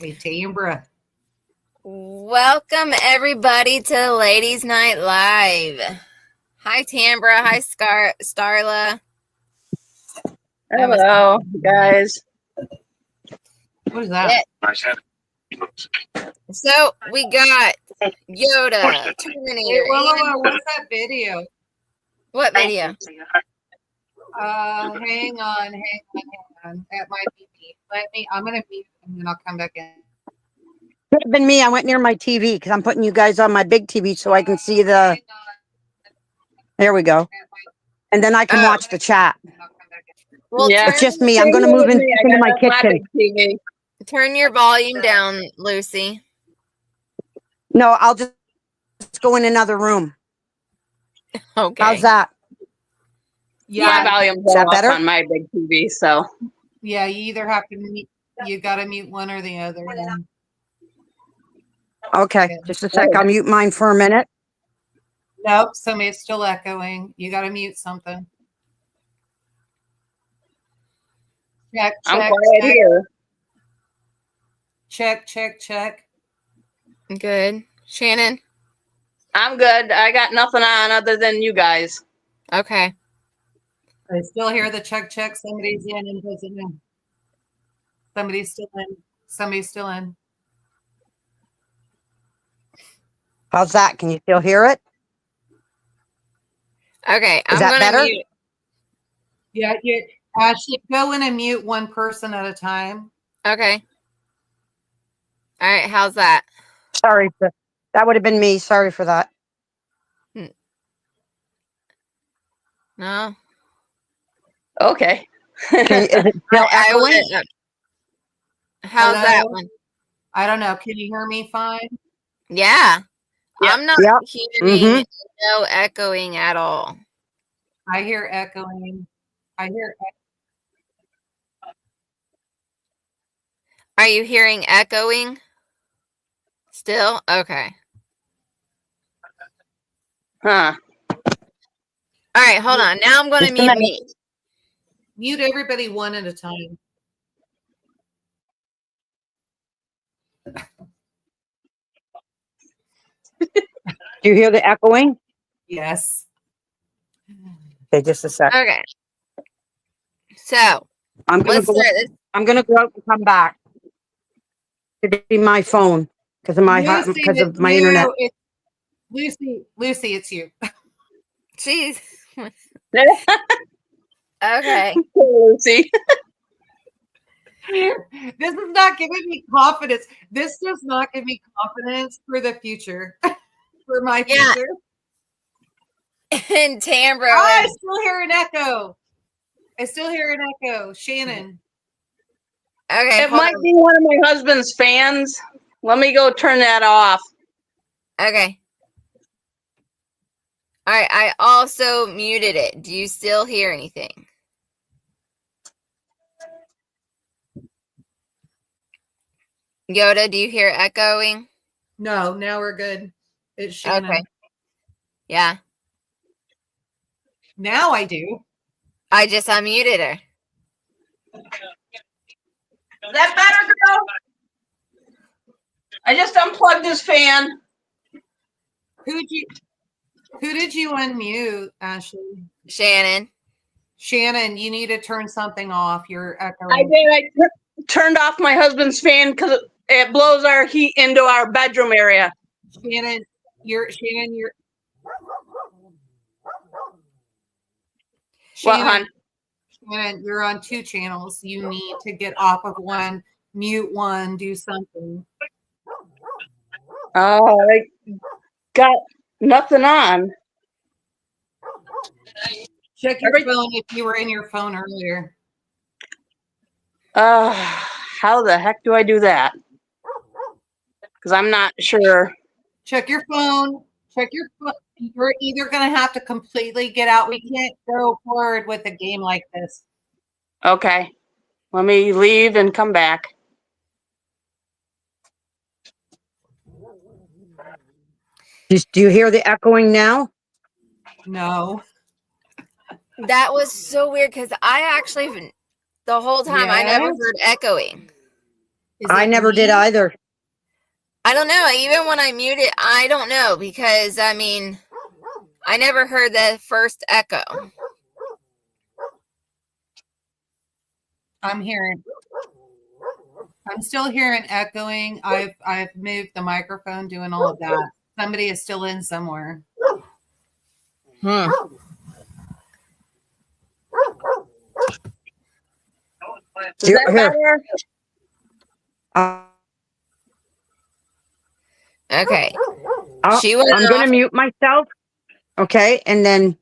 Hey, Tambra. Welcome everybody to Ladies Night Live. Hi Tambra. Hi Starla. Hello, guys. What is that? So we got Yoda, Terminator. Whoa, what's that video? What video? Hang on. That might be me. I'm gonna mute and then I'll come back in. Could have been me. I went near my TV because I'm putting you guys on my big TV so I can see the. There we go. And then I can watch the chat. Well, Yeah. It's just me. I'm going to move into my kitchen. Turn your volume down, Lucy. No, I'll just go in another room. Okay. How's that? My volume's Is that up better? on my big TV, so. Yeah, you either have to mute. You got to mute one or the other. Okay, just a sec. I'll mute mine for a minute. Nope, somebody's still echoing. You got to mute something. Check. I'm quiet here. Check. Good. Shannon? I'm good. I got nothing on other than you guys. Okay. I still hear the check. Somebody's in and doesn't know. Somebody's still in. How's that? Can you still hear it? Okay. Is that better? Mute. Yeah, you Ashley, go in and mute one person at a time. Okay. All right. How's that? Sorry. That would have been me. Sorry for that. No. Okay. Is it still echoing? How's Hello? that one? I don't know. Can you hear me fine? Yeah. Yep. I'm not hearing no echoing at all. I hear echoing. Are you hearing echoing? Still? Okay. Huh. All right, hold on. Now I'm going to mute me. Mute everybody one at a time. Do you hear the echoing? Yes. Okay, just a sec. Okay. So, I'm gonna go out and come back. It'd be my phone because of my internet. Lucy, it's you. Jeez. Okay. Lucy. This is not giving me confidence. This does not give me confidence for the future. For my future. And Tambra. I still hear an echo. Shannon. Okay. It might be one of my husband's fans. Let me go turn that off. Okay. All right. I also muted it. Do you still hear anything? Yoda, do you hear echoing? No, now we're good. It's Shannon. Okay. Yeah. Now I do. I just unmuted her. Is that better, girl? I just unplugged his fan. Who did you unmute, Ashley? Shannon, you need to turn something off. You're echoing. I did. I turned off my husband's fan because it blows our heat into our bedroom area. Shannon, What, hon? Shannon, you're on 2 channels. You need to get off of one, mute one, do something. Oh, I got nothing on. Check your phone if you were in your phone earlier. How the heck do I do that? Because I'm not sure. Check your phone. You're either going to have to completely get out. We can't go forward with a game like this. Okay. Let me leave and come back. Do you hear the echoing now? No. that was so weird because I actually, the whole time, I never heard echoing. I it never did me? either. I don't know. Even when I mute it, I don't know because I mean, I never heard the first echo. I'm still hearing echoing. I've moved the microphone, doing all of that. Somebody is still in somewhere. Hmm. Is that better? Okay. She I'm went going to off. mute myself. Okay. And then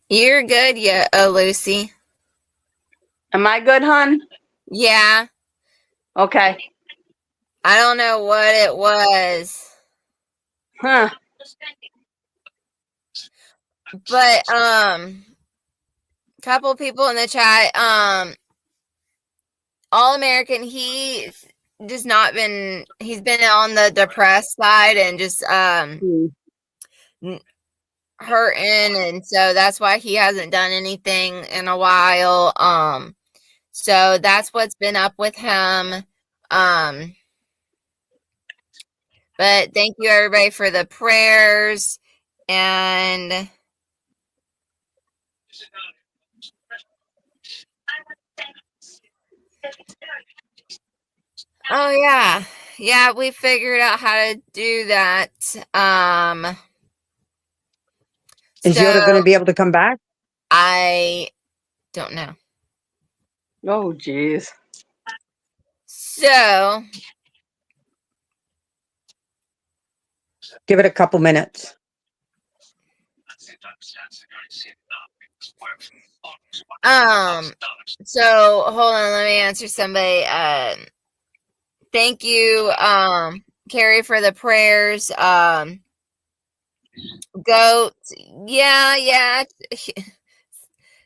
You're good, yeah, Lucy. Am I good, hon? Yeah. Okay. I don't know what it was. Huh. But couple people in the chat, All American, he's been on the depressed side and just hurting, and so that's why he hasn't done anything in a while. So that's what's been up with him. But thank you everybody for the prayers, and oh yeah, we figured out how to do that. is Yoda going to be able to come back? I don't know. Oh, geez. So Give it a couple minutes. so hold on, let me answer somebody. Thank you, Carrie, for the prayers. Goat, yeah.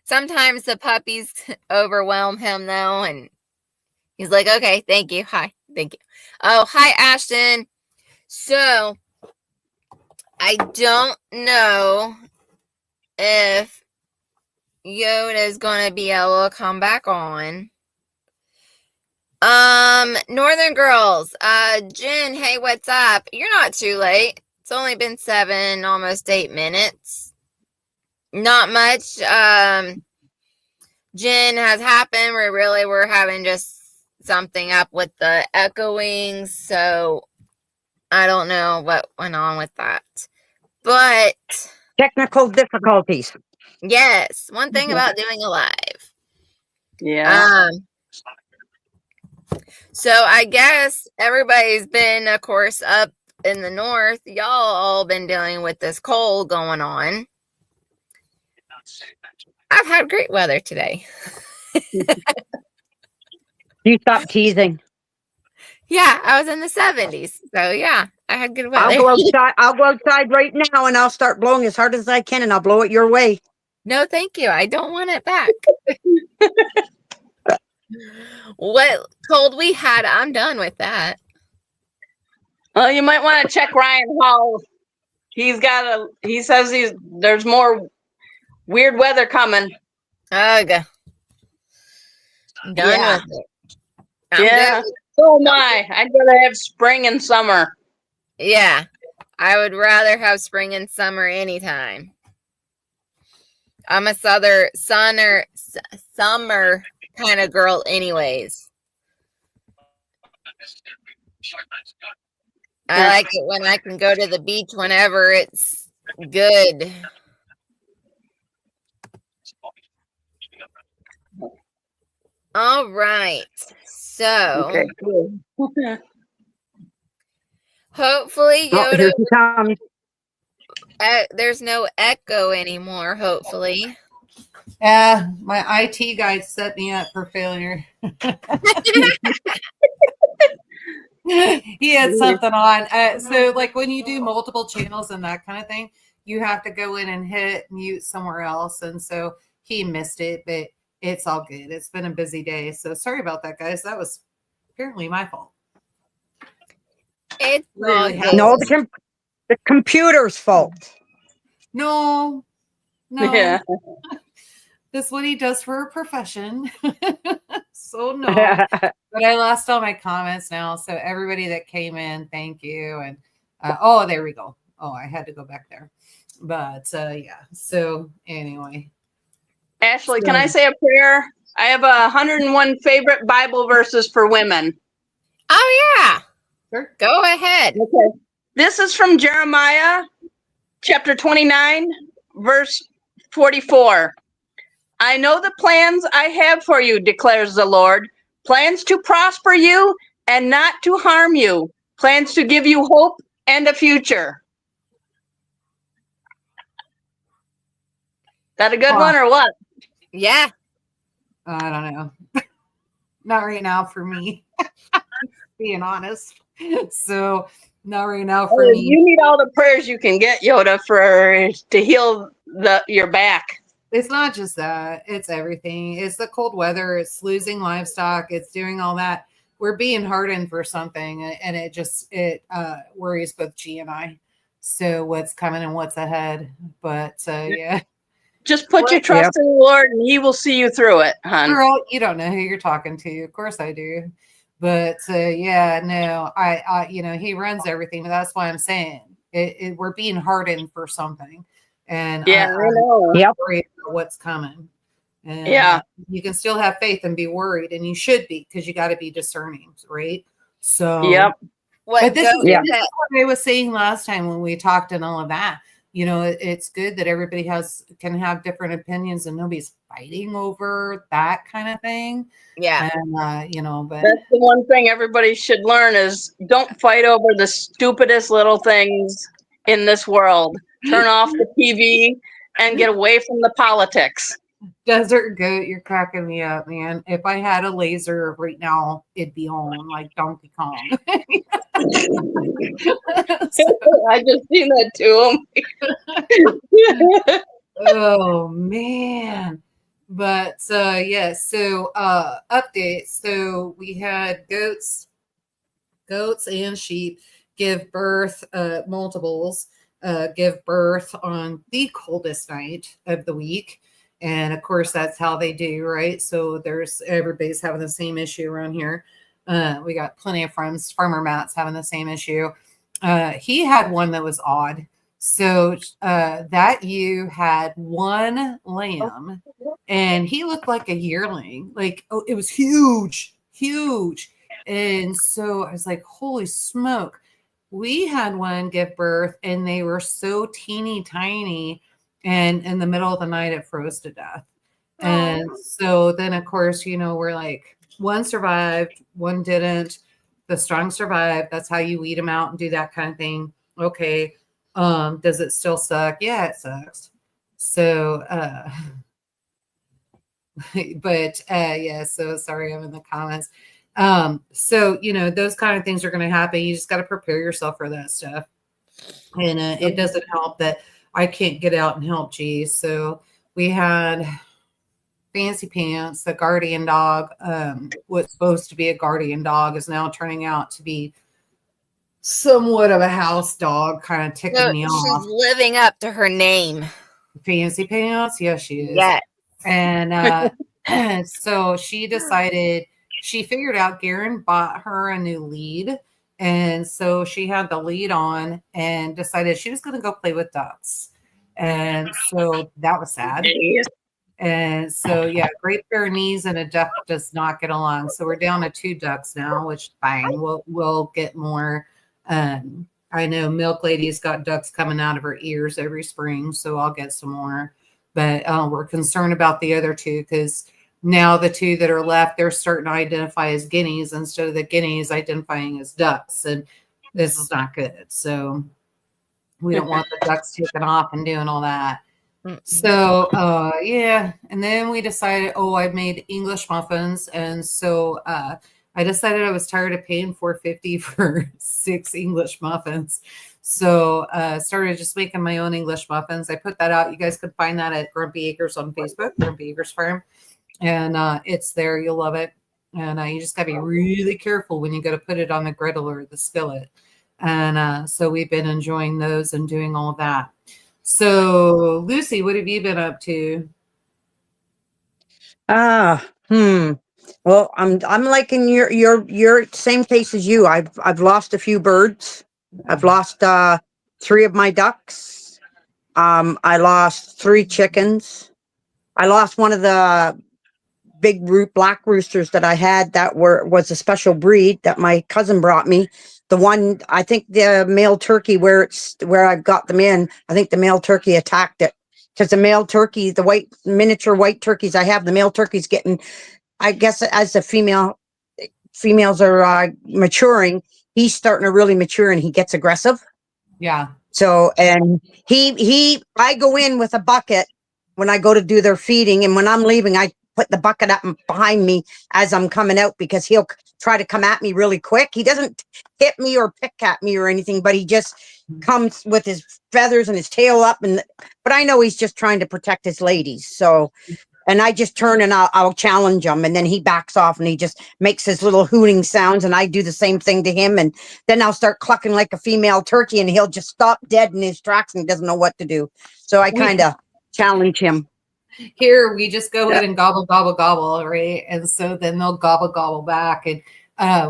Sometimes the puppies overwhelm him though, and he's like, okay, thank you. Hi, thank you. Oh, hi, Ashton. So I don't know if Yoda is going to be able to come back on. Northern Girls, Jen, hey, what's up? You're not too late. It's only been 7, almost 8 minutes. Not much, Jen, has happened. We're having just something up with the echoing, so I don't know what went on with that. But Technical difficulties. yes, one thing about doing a live. Yeah. So I guess everybody's been, of course, up in the north. Y'all all been dealing with this cold going on. I've had great weather today. You stop teasing. Yeah, I was in the 70s. So yeah, I had good weather. I'll go outside right now and I'll start blowing as hard as I can and I'll blow it your way. No, thank you. I don't want it back. What cold we had, I'm done with that. Well, you might want to check Ryan Hall. He says there's more weird weather coming. Ugh. I'm done with it. Yeah. So am I. I'd rather have spring and summer. Yeah. I would rather have spring and summer anytime. I'm a summer kind of girl anyways. I like it when I can go to the beach whenever it's good. All right. So Okay, cool. Hopefully Oh, Yoda, here she comes. there's no echo anymore, hopefully. My IT guy set me up for failure. He had something on. So like when you do multiple channels and that kind of thing, you have to go in and hit mute somewhere else. And so he missed it, but it's all good. It's been a busy day. So sorry about that, guys. That was apparently my fault. It's Literally all good. No, the computer's fault. No. Yeah. That's what he does for a profession. So no, but I lost all my comments now. So everybody that came in, thank you. And oh, there we go. Oh, I had to go back there. But yeah. So anyway, Ashley, can I say a prayer? I have 101 favorite Bible verses for women. Oh yeah. sure. Go ahead. Okay. This is from Jeremiah chapter 29, verse 44. I know the plans I have for you, declares the Lord. Plans to prosper you and not to harm you. Plans to give you hope and a future. That a good one or what? Yeah. I don't know. Not right now for me. Being honest. So not right now for me. You need all the prayers you can get, Yoda, to heal your back. It's not just that. It's everything. It's the cold weather. It's losing livestock. It's doing all that. We're being hardened for something, and it worries both G and I. So what's coming and what's ahead. But yeah. Just put your trust in the Lord, and He will see you through it, hon. Girl, you don't know who you're talking to. Of course I do. But yeah, no, I He runs everything. That's why I'm saying we're being hardened for something. And yeah, I know. I'm worried about what's coming. And yeah, you can still have faith and be worried, and you should be, because you got to be discerning, right? So yep. What this is that? what I was saying last time when we talked and all of that. It's good that everybody can have different opinions and nobody's fighting over that kind of thing. Yeah. And but that's the one thing everybody should learn is don't fight over the stupidest little things in this world. Turn off the TV and get away from the politics. Desert Goat, you're cracking me up, man. If I had a laser right now, it'd be on like Donkey Kong. I just seen that too. Oh man. But yes, so updates. So we had goats and sheep give birth, multiples, give birth on the coldest night of the week. And of course, that's how they do, right? So everybody's having the same issue around here. We got plenty of friends. Farmer Matt's having the same issue. He had one that was odd. So that ewe had one lamb, and he looked like a yearling. Like, oh, it was huge. And so I was like, holy smoke. We had one give birth, and they were so teeny tiny. And in the middle of the night, it froze to death. And so then, of course, we're like, one survived, one didn't. The strong survived. That's how you weed them out and do that kind of thing. Okay. Does it still suck? Yeah, it sucks. So, but yeah, so sorry, I'm in the comments. So, those kind of things are going to happen. You just got to prepare yourself for that stuff. And it doesn't help that I can't get out and help G. So we had Fancy Pants, the guardian dog. What's supposed to be a guardian dog is now turning out to be somewhat of a house dog, kind of ticking me off. She's living up to her name. Fancy Pants? Yes, she is. Yeah. And so she decided, she figured out Garen bought her a new lead. And so she had the lead on and decided she was going to go play with ducks. And so that was sad. And so, yeah, Great Pyrenees and a duck does not get along. So we're down to 2 ducks now, which is fine. We'll get more. I know Milk Lady's got ducks coming out of her ears every spring, so I'll get some more. But we're concerned about the other 2 because now the 2 that are left, they're starting to identify as guineas instead of the guineas identifying as ducks. And this is not good. So we don't want the ducks taking off and doing all that. So yeah, and then we decided, I made English muffins, and so I decided I was tired of paying $4.50 for 6 English muffins. So started just making my own English muffins. I put that out. You guys could find that at Grumpy Acres on Facebook, Grumpy Acres Farm, and it's there. You'll love it. And you just got to be really careful when you go to put it on the griddle or the skillet. And so we've been enjoying those and doing all of that. So, Lucy, what have you been up to? Ah, Well, I'm like in your same case as you. I've lost a few birds. I've lost 3 of my ducks. I lost 3 chickens. I lost one of the big black roosters that I had that was a special breed that my cousin brought me. The one, I think the male turkey where I've got them in, I think the male turkey attacked it. Because the male turkey, the miniature white turkeys I have, the male turkey's getting, I guess as the females are maturing, he's starting to really mature and he gets aggressive. Yeah. So, and I go in with a bucket when I go to do their feeding. And when I'm leaving, I put the bucket up behind me as I'm coming out because he'll try to come at me really quick. He doesn't hit me or pick at me or anything, but he just comes with his feathers and his tail up. But I know he's just trying to protect his ladies. So, and I just turn and I'll challenge him, and then he backs off and he just makes his little hooting sounds, and I do the same thing to him, and then I'll start clucking like a female turkey, and he'll just stop dead in his tracks and he doesn't know what to do. So I kind of challenge him. Here we just go in and gobble, gobble, gobble, right? And so then they'll gobble, gobble back. And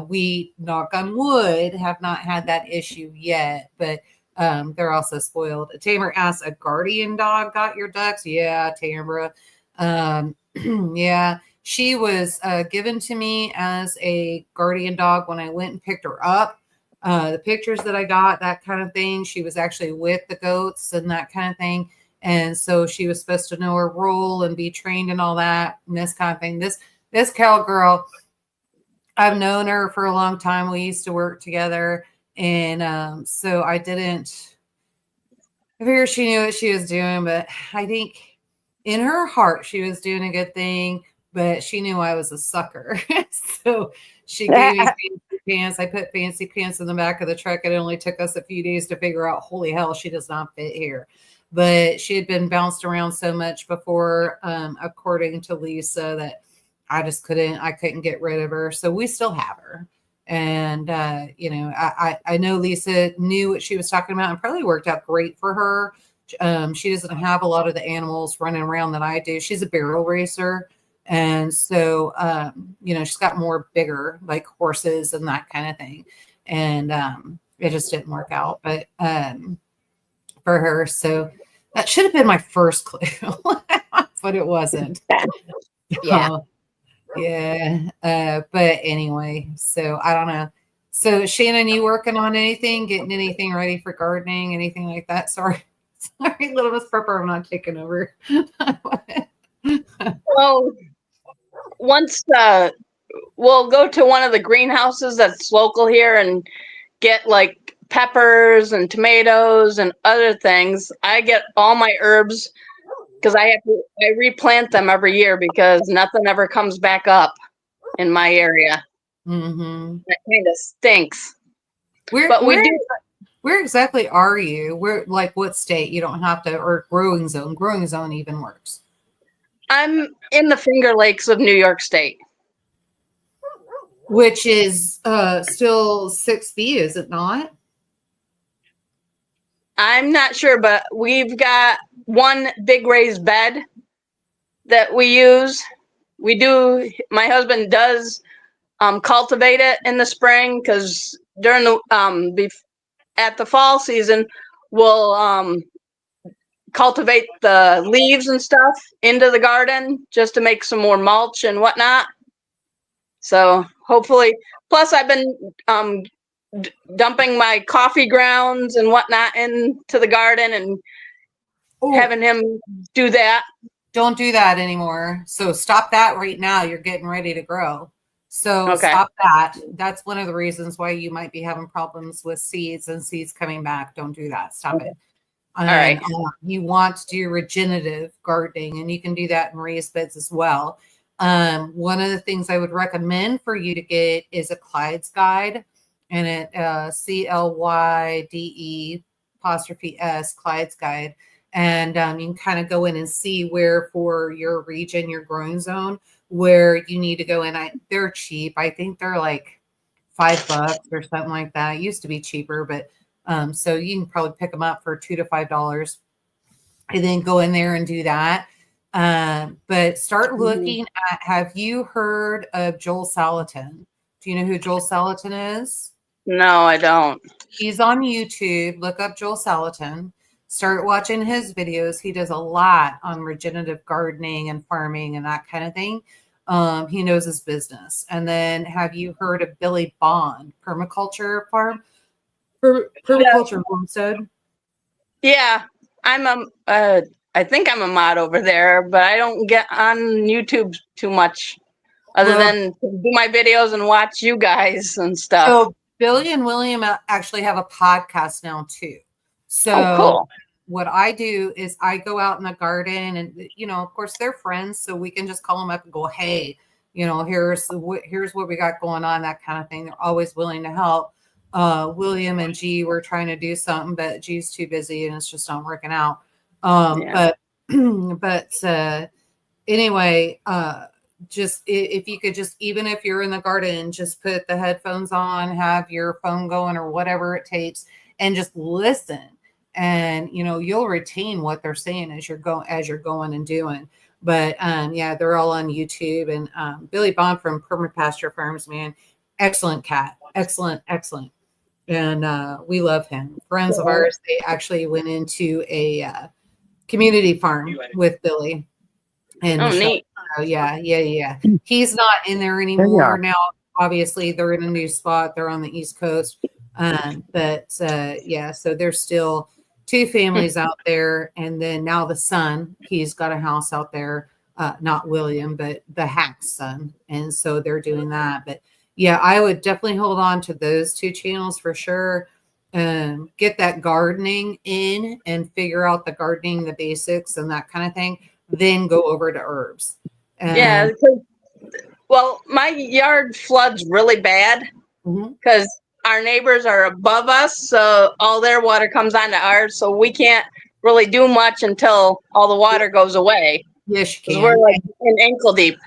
we, knock on wood, have not had that issue yet, but they're also spoiled. Tamer asks, a guardian dog got your ducks? Yeah, Tamara. Yeah, she was given to me as a guardian dog when I went and picked her up. The pictures that I got, that kind of thing, she was actually with the goats and that kind of thing. And so she was supposed to know her role and be trained and all that and this kind of thing. This cowgirl, I've known her for a long time. We used to work together. And so I figured she knew what she was doing, but I think in her heart, she was doing a good thing, but she knew I was a sucker. So she gave me fancy pants. I put fancy pants in the back of the truck. It only took us a few days to figure out, holy hell, she does not fit here. But she had been bounced around so much before, according to Lisa, that I couldn't get rid of her. So we still have her. And, I know Lisa knew what she was talking about and probably worked out great for her. She doesn't have a lot of the animals running around that I do. She's a barrel racer. And so, she's got more bigger, like horses and that kind of thing. And it just didn't work out. But for her, so that should have been my first clue, but it wasn't. Yeah. But anyway, so I don't know. So Shannon, you working on anything, getting anything ready for gardening, anything like that? Sorry, little Miss Prepper, I'm not taking over. Well, once we'll go to one of the greenhouses that's local here and get like peppers and tomatoes and other things. I get all my herbs because I replant them every year because nothing ever comes back up in my area. Mm-hmm. That kind of stinks. Where exactly are you? Where, like, what state? You don't have to, or growing zone. Growing zone even works. I'm in the Finger Lakes of New York State. Which is still 6 feet, is it not? I'm not sure, but we've got one big raised bed that we use. My husband does cultivate it in the spring because during at the fall season, we'll cultivate the leaves and stuff into the garden just to make some more mulch and whatnot. So hopefully, plus I've been dumping my coffee grounds and whatnot into the garden and having him do that. Don't do that anymore. So stop that right now. You're getting ready to grow. So Stop that. That's one of the reasons why you might be having problems with seeds and seeds coming back. Don't do that. Stop it. All right. You want to do regenerative gardening, and you can do that in raised beds as well. One of the things I would recommend for you to get is a Clyde's guide, and it CLYDE''S Clyde's guide. And you can kind of go in and see where for your region, your growing zone, where you need to go in. They're cheap. I think they're like $5 or something like that. It used to be cheaper, but so you can probably pick them up for $2 to $5 and then go in there and do that. But start Mhm. looking at, have you heard of Joel Salatin? Do you know who Joel Salatin is? No, I don't. He's on YouTube. Look up Joel Salatin. Start watching his videos. He does a lot on regenerative gardening and farming and that kind of thing. He knows his business. And then have you heard of Billy Bond, permaculture farm? Permaculture homestead? Yeah, I'm I think I'm a mod over there, but I don't get on YouTube too much other Well, than do my videos and watch you guys and stuff. so Billy and William actually have a podcast now too. So Oh, cool. what I do is I go out in the garden and, of course they're friends. So we can just call them up and go, hey, here's what we got going on, that kind of thing. They're always willing to help. William and G were trying to do something, but G's too busy and it's just not working out. Yeah. But anyway, just if you could just, even if you're in the garden, just put the headphones on, have your phone going or whatever it takes, and just listen. And you'll retain what they're saying as you're going and doing. But yeah, they're all on YouTube. And Billy Bond from Permapasture Farms, man, excellent cat, excellent. And we love him. Friends of ours, they actually went into a community farm with Billy. And Oh, neat. Oh, yeah. He's not in there anymore now. Obviously, they're in a new spot. They're on the East Coast. Yeah, so there's still two families out there. And then now the son, he's got a house out there. Not William, but the Hack's son. And so they're doing that. But yeah, I would definitely hold on to those two channels for sure. Get that gardening in and figure out the gardening, the basics and that kind of thing. Then go over to herbs. Yeah, well, my yard floods really bad because our neighbors are above us, so all their water comes onto ours, so we can't really do much until all the water goes away. Yes, you 'Cause can. we're like in ankle deep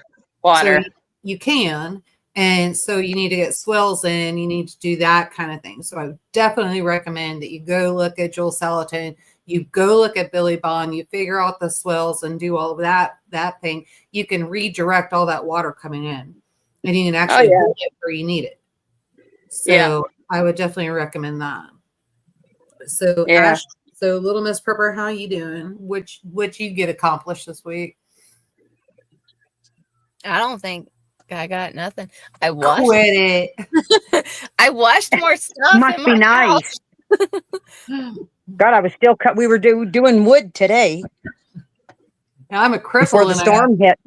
water. So you can. And so you need to get swells in. You need to do that kind of thing. So I would definitely recommend that you go look at Joel Salatin. You go look at Billy Bond. You figure out the swells and do all of that thing. You can redirect all that water coming in, and you can actually hold it where you need it. So I would definitely recommend that. So Ash, so Little Miss Prepper, how you doing? What you get accomplished this week? I don't think I got nothing. I washed. Quit it. I washed more stuff. Must in be my nice. house. God, I was still we were doing wood today I'm a cripple before the storm hit.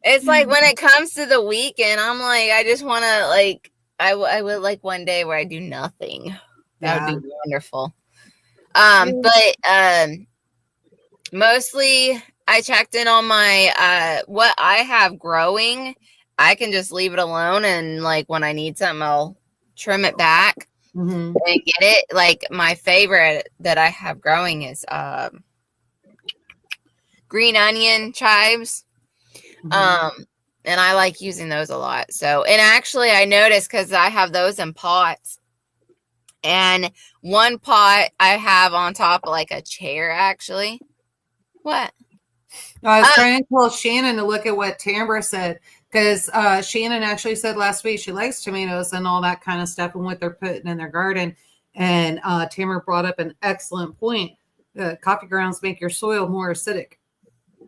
It's like when it comes to the weekend, I'm like, I just want to like, I would like one day where I do nothing. That would be wonderful. But mostly I checked in on my what I have growing. I can just leave it alone, and like when I need something, I'll trim it back and get it. Like my favorite that I have growing is green onion chives. And I like using those a lot. So, and actually I noticed because I have those in pots, and one pot I have on top of like a chair, actually. What? I was trying to tell Shannon to look at what Tambra said, because Shannon actually said last week she likes tomatoes and all that kind of stuff and what they're putting in their garden. And Tamara brought up an excellent point. Coffee grounds make your soil more acidic.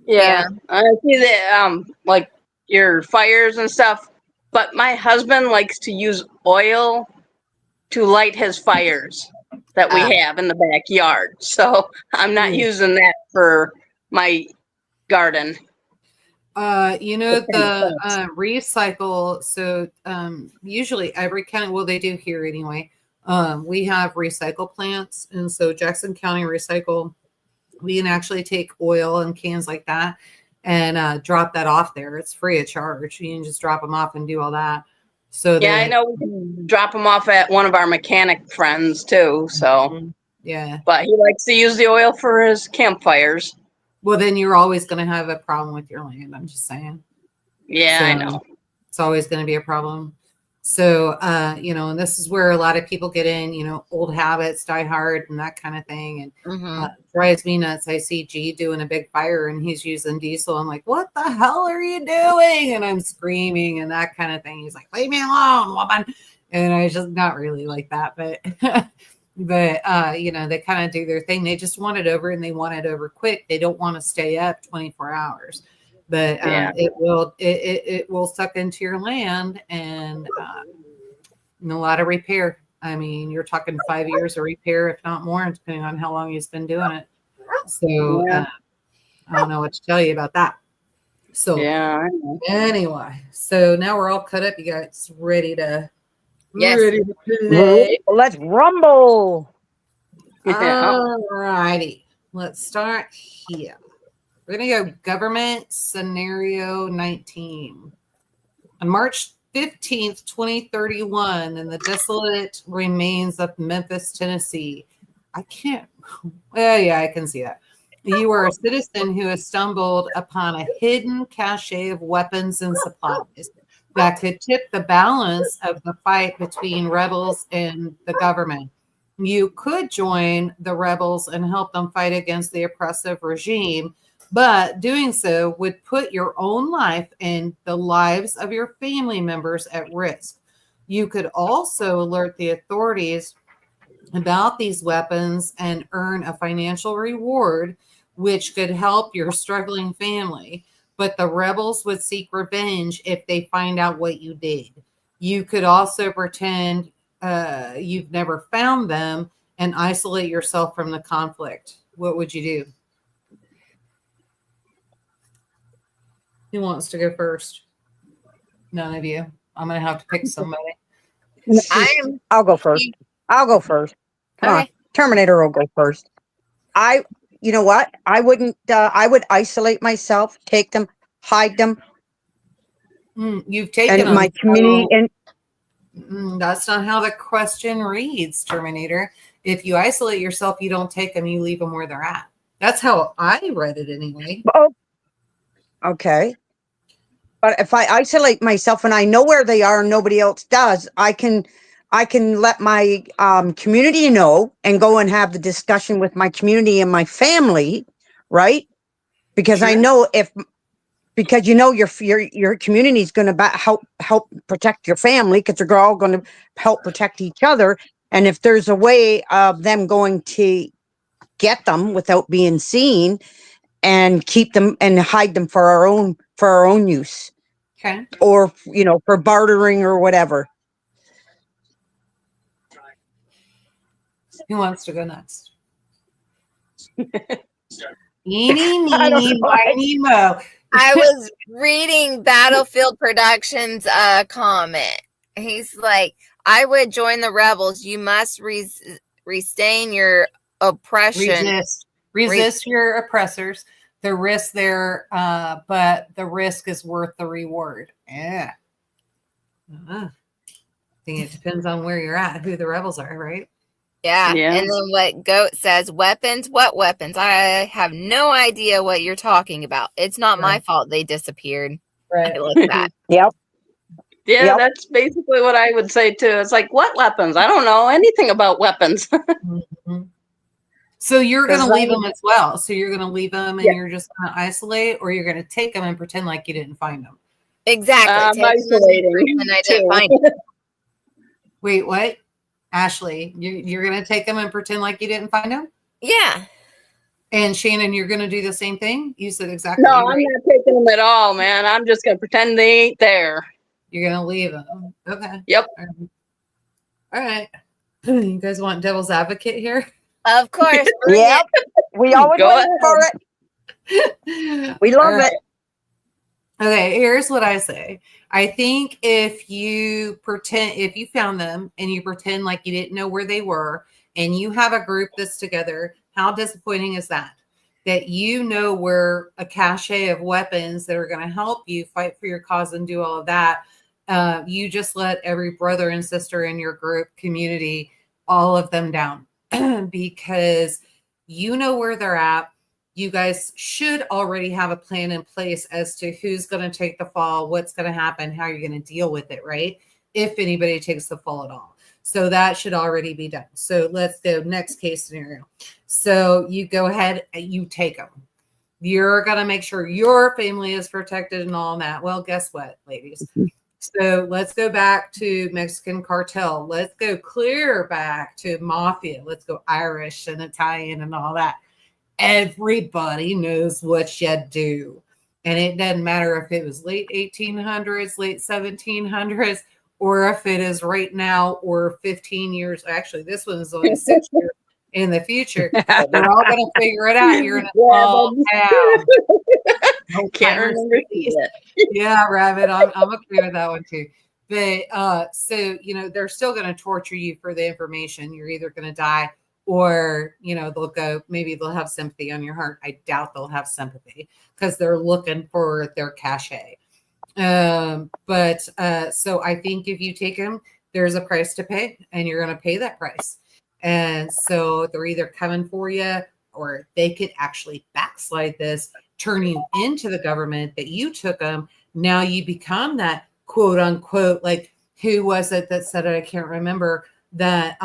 Yeah. I see that, like your fires and stuff. But my husband likes to use oil to light his fires that we have in the backyard. So I'm not using that for my garden. The recycle. So usually every county, well, they do here anyway. We have recycle plants. And so Jackson County Recycle, we can actually take oil and cans like that and drop that off there. It's free of charge. You can just drop them off and do all that. So yeah, I know we can drop them off at one of our mechanic friends too. So yeah, but he likes to use the oil for his campfires. Well, then you're always going to have a problem with your land. I'm just saying. Yeah, So I know. It's always going to be a problem. So, and this is where a lot of people get in, old habits die hard and that kind of thing. And Mm-hmm. drives me nuts. I see G doing a big fire and he's using diesel. I'm like, what the hell are you doing? And I'm screaming and that kind of thing. He's like, leave me alone, woman. And I just not really like that, but they kind of do their thing. They just want it over and they want it over quick. They don't want to stay up 24 hours. But it will suck into your land and a lot of repair. I mean, you're talking 5 years of repair, if not more, depending on how long he's been doing it. So I don't know what to tell you about that. So anyway, so now we're all cut up. You guys ready to play? Let's rumble. All righty. Let's start here. We're going to go government scenario 19. On March 15th, 2031, in the desolate remains of Memphis, Tennessee. I can see that. You are a citizen who has stumbled upon a hidden cache of weapons and supplies that could tip the balance of the fight between rebels and the government. You could join the rebels and help them fight against the oppressive regime, but doing so would put your own life and the lives of your family members at risk. You could also alert the authorities about these weapons and earn a financial reward, which could help your struggling family. But the rebels would seek revenge if they find out what you did. You could also pretend you've never found them and isolate yourself from the conflict. What would you do? Who wants to go first? None of you. I'm going to have to pick somebody. I'll go first. Come on. Terminator will go first. You know what? I wouldn't, I would isolate myself, take them, hide them. You've taken and them. my community. And that's not how the question reads, Terminator. If you isolate yourself, you don't take them, you leave them where they're at. That's how I read it anyway. Oh, okay. But if I isolate myself and I know where they are and nobody else does, I can let my community know and go and have the discussion with my community and my family, right? Because Sure. I know because your community is going to help protect your family, because they're all going to help protect each other. And if there's a way of them going to get them without being seen, and keep them and hide them for our own use. Okay. Or, for bartering or whatever. Who wants to go next? Eeny, meeny, miny, mo. I was reading Battlefield Productions comment. He's like, I would join the rebels. You must restrain your oppression. Resist your oppressors. The risk there, but the risk is worth the reward. Yeah. I think it depends on where you're at, who the rebels are, right? Yeah. And then what Goat says, weapons? What weapons? I have no idea what you're talking about. It's not my fault they disappeared. Right. I like that. Yep. Yeah, that's basically what I would say too. It's like, what weapons? I don't know anything about weapons. Mm-hmm. So you're going to leave them as well. So you're going to leave them and you're just going to isolate, or you're going to take them and pretend like you didn't find them. Exactly. Isolating. And I didn't find them. Wait, what? Ashley, you're going to take them and pretend like you didn't find them? Yeah. And Shannon, you're going to do the same thing? You said exactly. No, I'm not taking them at all, man. I'm just going to pretend they ain't there. You're going to leave them. Okay. Yep. All right. You guys want devil's advocate here? Of course. Yep. We always wait for it. We love it. Okay, here's what I say. I think if you found them and you pretend like you didn't know where they were, and you have a group that's together, how disappointing is that? That you know where a cache of weapons that are going to help you fight for your cause and do all of that. You just let every brother and sister in your group community, all of them down because you know where they're at. You guys should already have a plan in place as to who's going to take the fall, what's going to happen, how you're going to deal with it, right? if anybody takes the fall at all. So that should already be done. So let's go next case scenario. So you go ahead and you take them. You're going to make sure your family is protected and all that. Well, guess what, ladies? So let's go back to Mexican cartel. Let's go clear back to mafia. Let's go Irish and Italian and all that. Everybody knows what you do. And it doesn't matter if it was late 1800s, late 1700s, or if it is right now or 15 years. Actually, this one is only 6 years in the future. We're all going to figure it out. You're in a small town. Can't remember. Yeah, Rabbit. I'm okay with that one too. But so they're still going to torture you for the information. You're either going to die, or maybe they'll have sympathy on your heart. I doubt they'll have sympathy because they're looking for their cachet. But so I think if you take them, there's a price to pay, and you're going to pay that price. And so they're either coming for you, or they could actually backslide this, turn you into the government that you took them. Now you become that quote unquote, like, who was it that said it? I can't remember that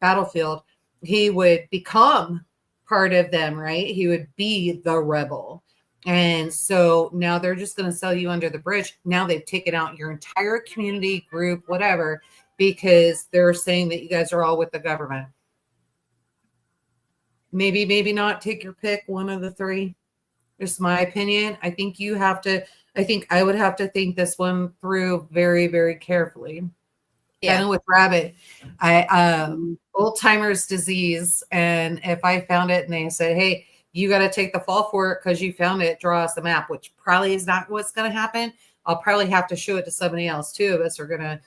Battlefield. He would become part of them, right? He would be the rebel. And so now they're just going to sell you under the bridge. Now they've taken out your entire community group, whatever, because they're saying that you guys are all with the government. Maybe not. Take your pick, one of the three. Just my opinion. I think I would have to think this one through very, very carefully. Yeah. Kind of with Rabbit, old timers disease. And if I found it and they said, hey, you got to take the fall for it because you found it, draw us a map, which probably is not what's going to happen. I'll probably have to show it to somebody else. Two of us are going to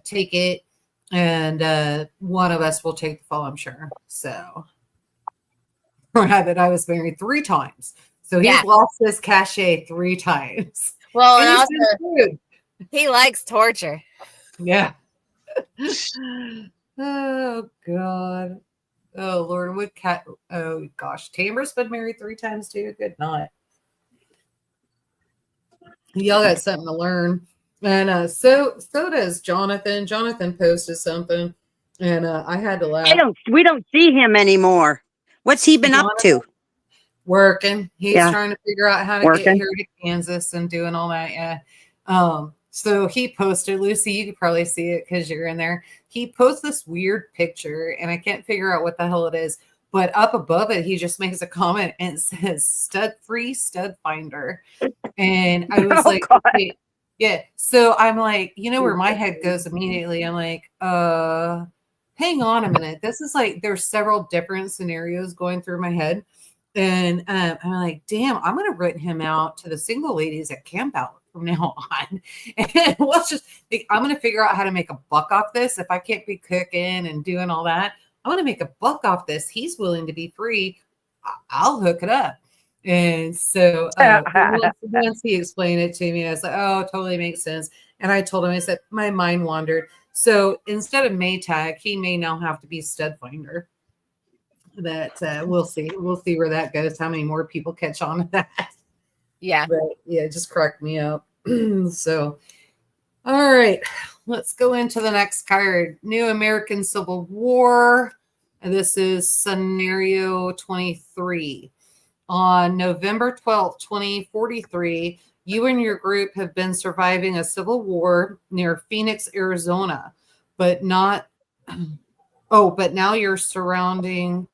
take it, and one of us will take the fall, I'm sure. So Rabbit, I was married 3 times. So he's lost his cachet 3 times. Well, and also, he likes torture. Yeah. Oh, God. Oh, Lord. What cat? Oh, gosh. Tamara's been married 3 times, too. Good night. Y'all got something to learn. And so does Jonathan. Jonathan posted something, and I had to laugh. We don't see him anymore. What's he been up to? Working. He's trying to figure out how to get here to Kansas and doing all that. Yeah. So he posted, Lucy, you could probably see it because you're in there. He posted this weird picture, and I can't figure out what the hell it is. But up above it, he just makes a comment and it says stud-free stud finder. And I was like, okay, yeah. So I'm like, where my head goes immediately. I'm like, hang on a minute. This is like, there's several different scenarios going through my head. And I'm like, damn, I'm going to rent him out to the single ladies at camp out from now on. And I'm going to figure out how to make a buck off this. If I can't be cooking and doing all that, I'm going to make a buck off this. He's willing to be free. I'll hook it up. And so once he explained it to me, I was like, oh, it totally makes sense. And I told him, I said, my mind wandered. So instead of Maytag, he may now have to be stud finder. That we'll see. We'll see where that goes. How many more people catch on to that? Yeah. But yeah, just cracked me up. So, all right, let's go into the next card. New American Civil War. And this is scenario 23. On November 12th, 2043, you and your group have been surviving a civil war near Phoenix, Arizona, but now your surrounding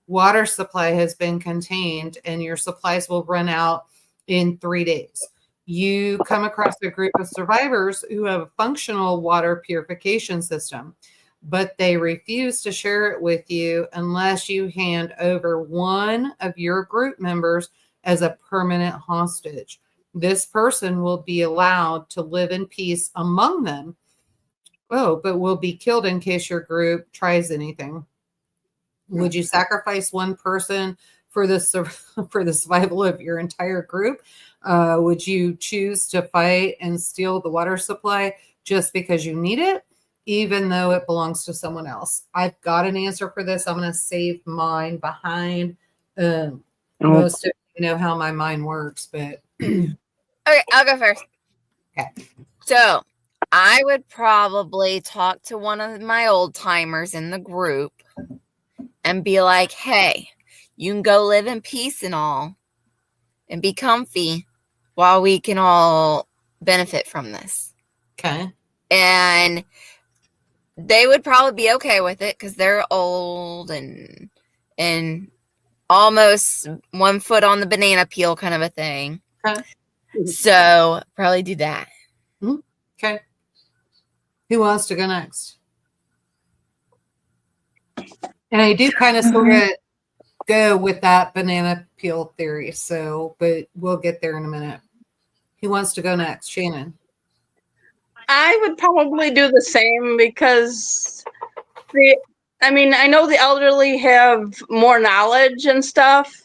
water supply has been contained and your supplies will run out in 3 days. You come across a group of survivors who have a functional water purification system, but they refuse to share it with you unless you hand over one of your group members as a permanent hostage. This person will be allowed to live in peace among them. Oh, but will be killed in case your group tries anything. Would you sacrifice one person for the survival of your entire group? Would you choose to fight and steal the water supply just because you need it, even though it belongs to someone else? I've got an answer for this. I'm going to save mine behind. Most of you know how my mind works, but Okay, I'll go first. Okay. So I would probably talk to one of my old timers in the group and be like, hey, you can go live in peace and all and be comfy while we can all benefit from this. Okay. And they would probably be okay with it because they're old and almost 1 foot on the banana peel kind of a thing. Okay. So probably do that. Okay. Who wants to go next? And I do kind of sort of go with that banana peel theory. So, but we'll get there in a minute. Who wants to go next? Shannon. I would probably do the same because I know the elderly have more knowledge and stuff,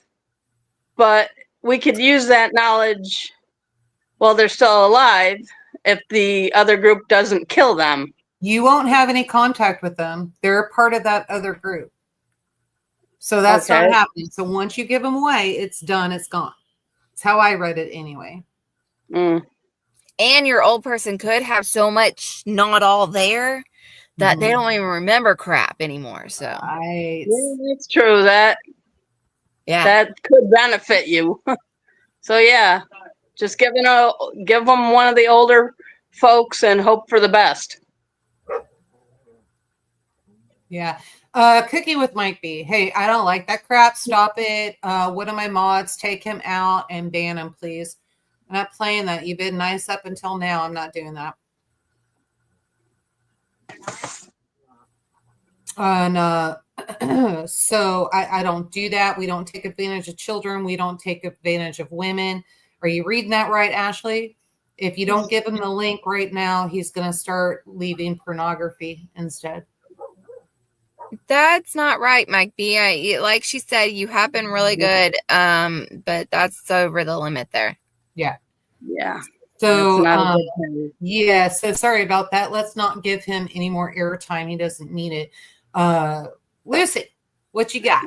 but we could use that knowledge while they're still alive if the other group doesn't kill them. You won't have any contact with them. They're a part of that other group. So that's not happening. So once you give them away, it's done. It's gone. It's how I read it anyway. Mm. And your old person could have so much not all there that they don't even remember crap anymore. So Right. Yeah, it's true that could benefit you. So yeah, just give them one of the older folks and hope for the best. Yeah. Cooking with Mike B. Hey, I don't like that crap. Stop it. One of my mods, take him out and ban him, please. I'm not playing that. You've been nice up until now. I'm not doing that. And so I don't do that. We don't take advantage of children. We don't take advantage of women. Are you reading that right, Ashley? If you don't give him the link right now, he's going to start leaving pornography instead. That's not right, Mike B. Like she said, you have been really good, but that's over the limit there. Yeah. Yeah. So, yeah. So sorry about that. Let's not give him any more airtime. He doesn't need it. Lucy, what you got?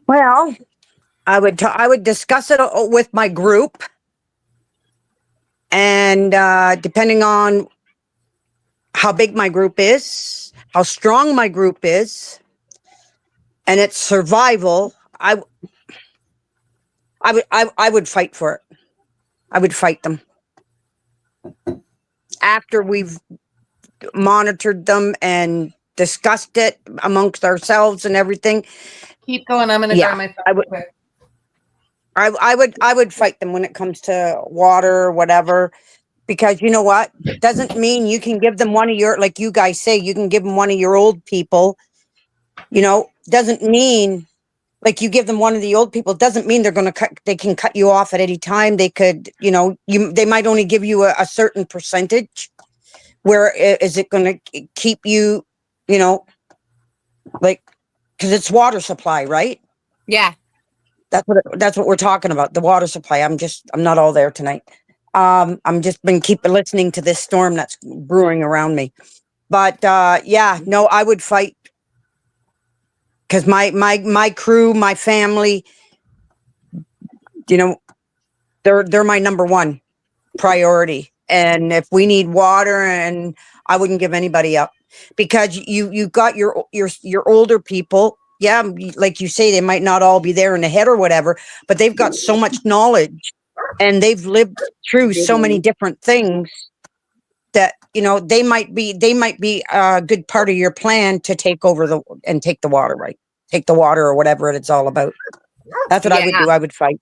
Well, I would discuss it with my group, and depending on how big my group is, how strong my group is, and its survival, I would fight for it. I would fight them after we've monitored them and discussed it amongst ourselves and everything. Keep going. I'm going to grab my phone. I would fight them when it comes to water or whatever, because you know what? Doesn't mean you can give them one of your, like you guys say, you can give them one of your old people. You know, doesn't mean like you give them one of the old people, doesn't mean they can cut you off at any time. They could, they might only give you a certain percentage. Where is it going to keep you, like, because it's water supply, right? Yeah. That's what we're talking about. The water supply. I'm not all there tonight. I'm just been listening to this storm that's brewing around me. But I would fight. Because my crew, my family, they're my number one priority. And if we need water, and I wouldn't give anybody up, because you got your older people. Yeah, like you say, they might not all be there in the head or whatever, but they've got so much knowledge and they've lived through so many different things that they might be a good part of your plan to take over take the water, right? Take the water or whatever it's all about. That's what I would do. I would fight.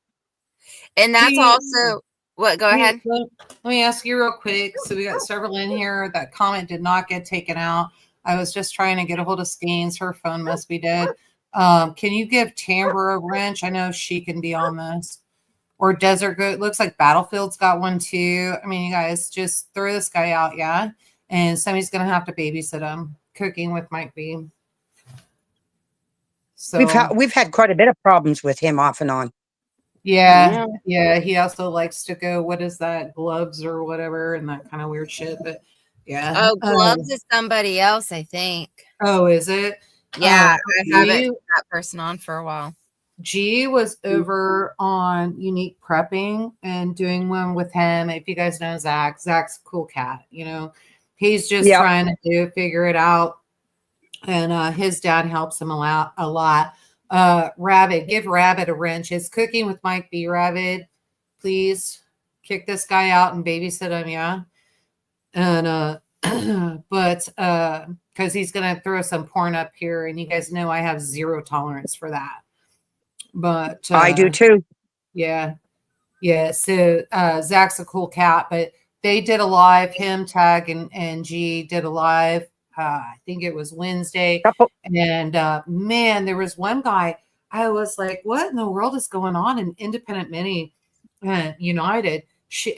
And that's also what. Go ahead. Let me ask you real quick. So we got several in here. That comment did not get taken out. I was just trying to get a hold of Skeens. Her phone must be dead. Can you give Tambra a wrench? I know she can be on this. Or Desert Goat. Looks like Battlefield's got one too. I mean, you guys just throw this guy out, yeah? And somebody's going to have to babysit him. Cooking with Mike B. So we've had quite a bit of problems with him off and on. Yeah. He also likes to go, what is that, gloves or whatever, and that kind of weird shit. But yeah. Oh, gloves is somebody else, I think. Oh, is it? Yeah, I haven't had that person on for a while. G was over on Unique Prepping and doing one with him. If you guys know Zach, Zach's a cool cat. He's just Yep. trying to figure it out. And his dad helps him a lot. Rabbit, give Rabbit a wrench. It's Cooking with Mike B. Rabbit, please kick this guy out and babysit him, yeah. And but because he's gonna throw some porn up here, and you guys know I have zero tolerance for that. But I do too. yeah. So Zach's a cool cat, but they did a live, him, Tag, and G did a live. I think it was Wednesday. And man, there was one guy, I was like, what in the world is going on in Independent Mini United?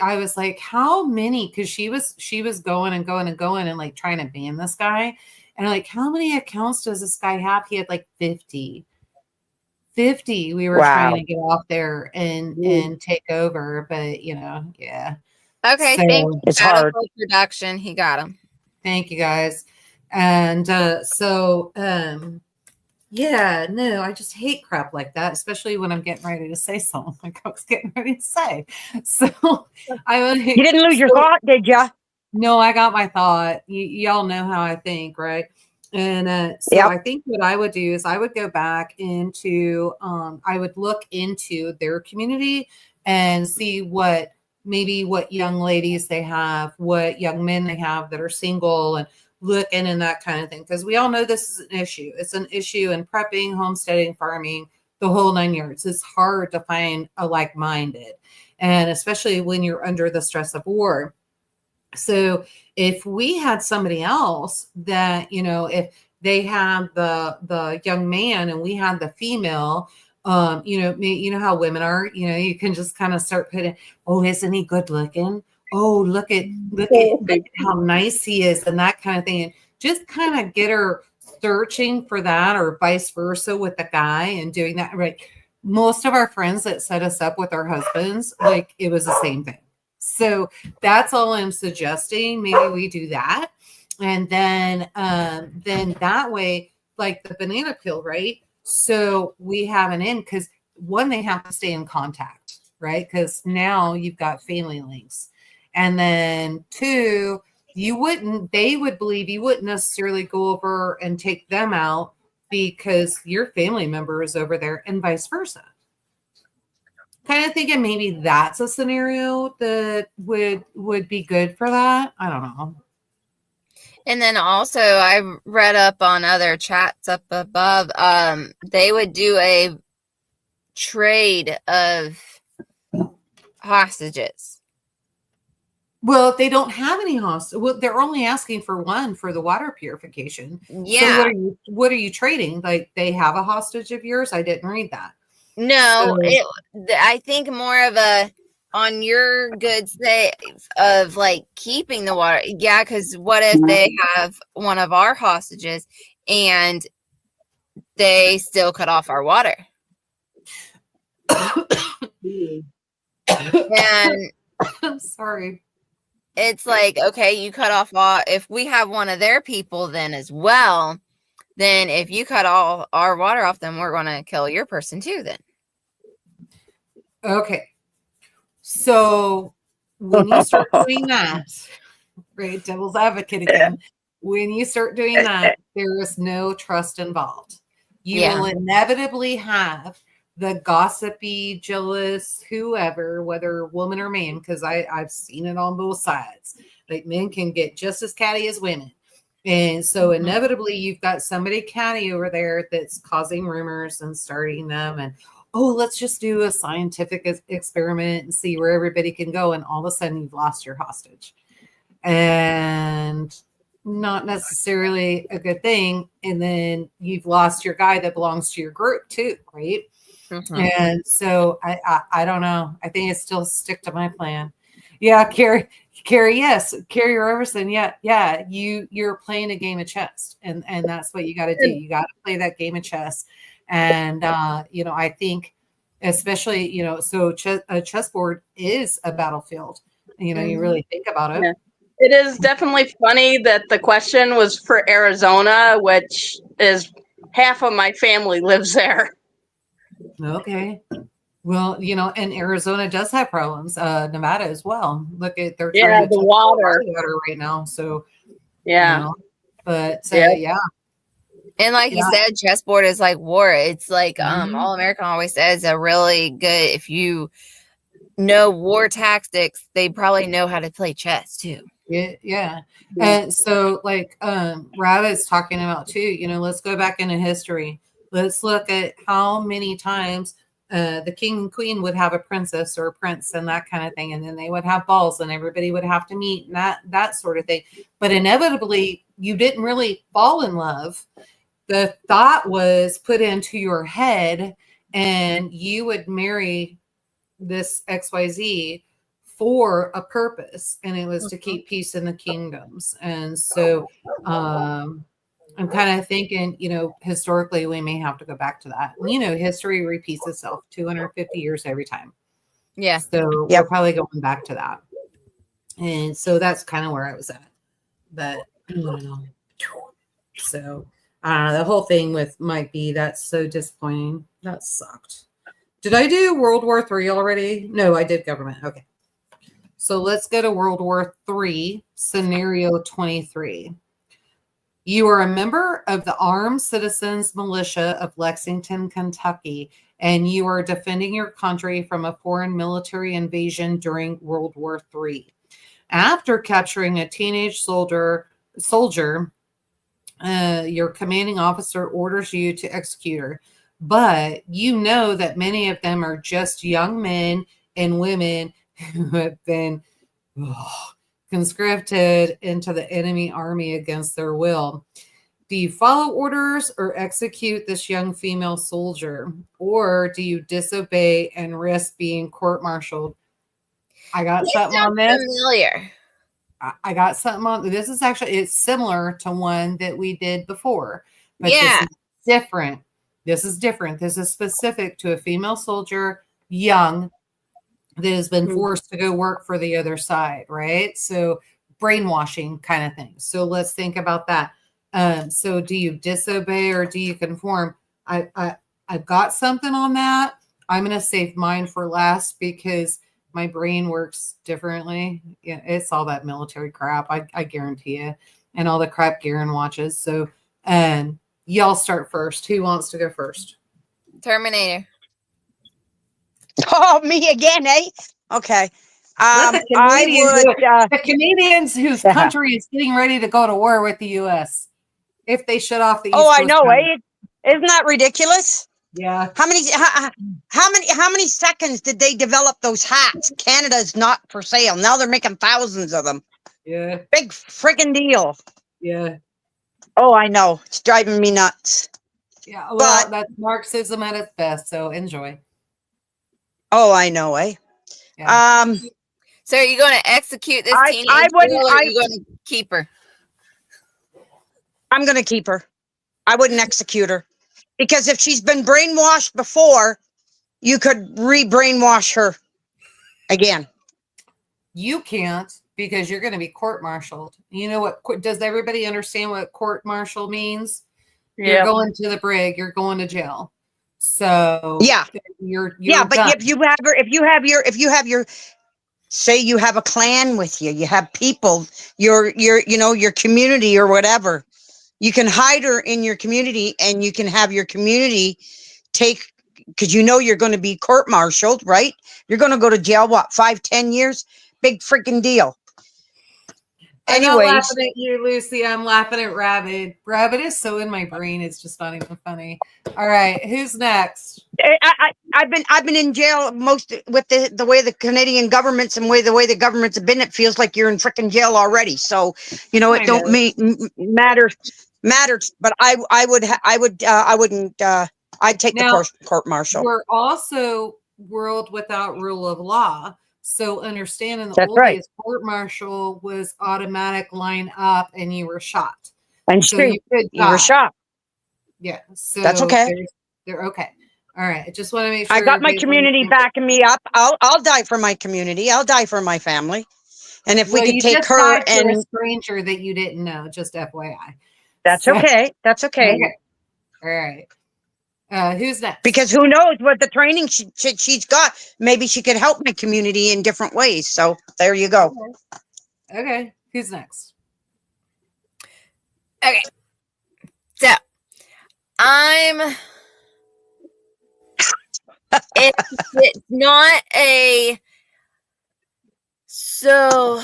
I was like, how many? Because she was going and going and going and like trying to ban this guy. And like, how many accounts does this guy have? He had like 50 we were trying to get off there and take over, but yeah. Okay, So, thank you. It's hard. Production, he got him. Thank you guys. And yeah, no, I just hate crap like that, especially when I'm getting ready to say something like I was getting ready to say. So You didn't lose your thought, did ya? No, I got my thought. Y'all know how I think, right? And so Yep. I think what I would do is I would go back into, I would look into their community and see what young ladies they have, what young men they have that are single, and looking and that kind of thing. Because we all know this is an issue. It's an issue in prepping, homesteading, farming, the whole 9 yards. It's hard to find a like-minded, and especially when you're under the stress of war. So if we had somebody else that, if they had the young man and we had the female, you know how women are, you can just kind of start putting, oh, isn't he good looking? Oh, look at how nice he is, and that kind of thing. And just kind of get her searching for that, or vice versa with the guy and doing that. Right. Most of our friends that set us up with our husbands, like it was the same thing. So that's all I'm suggesting. Maybe we do that. And then that way, like the banana peel, right? So we have an in, because one, they have to stay in contact, right? Because now you've got family links. And then two, they would believe you wouldn't necessarily go over and take them out because your family member is over there, and vice versa. Kind of thinking maybe that's a scenario that would be good for that. I don't know. And then also I read up on other chats up above. They would do a trade of hostages. Well, they don't have any hostages. Well, they're only asking for one for the water purification. Yeah. So what are you trading? Like, they have a hostage of yours? I didn't read that. No, I think more of a on your good sake of like keeping the water. Yeah, because what if they have one of our hostages and they still cut off our water? And I'm sorry. It's like, okay, you cut off if we have one of their people then as well, then if you cut all our water off, then we're going to kill your person too then. Okay. So when you start doing that, right, devil's advocate again, when you start doing that, there is no trust involved. You will inevitably have the gossipy, jealous, whoever, whether woman or man, because I've seen it on both sides. Like, men can get just as catty as women. And so inevitably you've got somebody catty over there that's causing rumors and starting them, and oh, let's just do a scientific experiment and see where everybody can go. And all of a sudden you've lost your hostage, and not necessarily a good thing. And then you've lost your guy that belongs to your group too, right? And so I don't know. I think it's still stick to my plan. Yeah, Carrie, yes. Carrie Robertson, yeah. You're playing a game of chess, and that's what you got to do. You got to play that game of chess. And I think especially, so a chessboard is a battlefield. You really think about it. Yeah. It is definitely funny that the question was for Arizona, which is half of my family lives there. Okay. Well, and Arizona does have problems. Nevada as well. Look at they're trying Yeah, to the take water. water right now. So Yeah. but Yeah. yeah, And like you said, chessboard is like war. It's like Mhm. All American always says a really good, if you know war tactics, they probably know how to play chess too. Yeah. And so like Rabbit's talking about too, let's go back into history. Let's look at how many times the king and queen would have a princess or a prince and that kind of thing, and then they would have balls and everybody would have to meet and that sort of thing. But inevitably you didn't really fall in love. The thought was put into your head and you would marry this XYZ for a purpose, and it was to keep peace in the kingdoms. And so I'm kind of thinking, historically we may have to go back to that. History repeats itself 250 years every time. Yeah. So Yep. we're probably going back to that. And so that's kind of where I was at. But I don't know. So I don't know. The whole thing with Mike B, that's so disappointing. That sucked. Did I do World War III already? No, I did government. Okay. So let's go to World War III, scenario 23. You are a member of the Armed Citizens Militia of Lexington, Kentucky, and you are defending your country from a foreign military invasion during World War III. After capturing a teenage soldier, your commanding officer orders you to execute her. But you know that many of them are just young men and women who have been conscripted into the enemy army against their will. Do you follow orders or execute this young female soldier? Or do you disobey and risk being court-martialed? I got something on this. Familiar. I got something on this. Is actually, it's similar to one that we did before, but Yeah. this is different. This is different. This is specific to a female soldier, young, that has been forced to go work for the other side, right? So brainwashing kind of thing. So let's think about that. So do you disobey or do you conform? I've got something on that. I'm going to save mine for last because my brain works differently. Yeah, it's all that military crap. I guarantee you, and all the crap Garen watches. So, y'all start first. Who wants to go first? Terminator. Oh, me again, eh? Okay. Let the I would. the Canadians whose country is getting ready to go to war with the U.S. if they shut off the East Oh, I Coast know, Tunnel. eh? Isn't that ridiculous? Yeah. How many seconds did they develop those hats? Canada's not for sale. Now they're making thousands of them. Yeah. Big friggin' deal. Yeah. Oh, I know. It's driving me nuts. Yeah. Well, But that's Marxism at its best. So enjoy. oh, I know, eh? Yeah. So are you going to execute this I teenage wouldn't- girl, or are you going to keep her? I'm gonna keep her. I wouldn't execute her. Because if she's been brainwashed before, you could re-brainwash her again. You can't because you're going to be court-martialed. You know what? Does everybody understand what court-martial means? You're going to the brig. You're going to jail. So Yeah, you're but done. if you have your, say you have a clan with you, you have people, your community or whatever. You can hide her in your community, and you can have your community take, because you're going to be court-martialed, right? You're going to go to jail, what, 5-10 years? Big freaking deal. I'm not Anyways, laughing at you, Lucy. I'm laughing at Rabbit. Rabbit is so in my brain, it's just not even funny. All right, who's next? I've been in jail most with the way the Canadian government's and the way the government's have been. It feels like you're in freaking jail already. So it don't matter. But I'd take Now, the court martial. We're also world without rule of law. So understand in the That's old right. days, court martial was automatic line up and you were shot. And So you you were shot. Yeah. So That's okay. They're okay. All right. I just want to make sure. I got my everybody's community on the same backing me up. I'll die for my community. I'll die for my family. And if Well, we could you take just her died for a and stranger that you didn't know, just FYI. that's So- okay. That's okay. Okay. All right. Who's next? Because who knows what the training she's got. Maybe she could help my community in different ways. So there you go. Okay. Who's next? Okay. So I'm it's not a so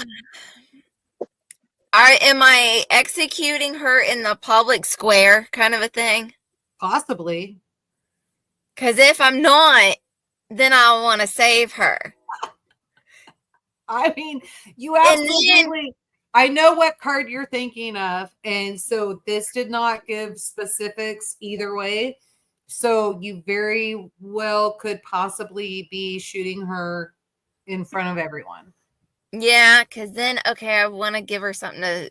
am I executing her in the public square kind of a thing? Possibly. Because if I'm not, then I want to save her. I mean, you And absolutely. I know what card you're thinking of, and so this did not give specifics either way. So you very well could possibly be shooting her in front of everyone. Yeah, because then, okay, I want to give her something to,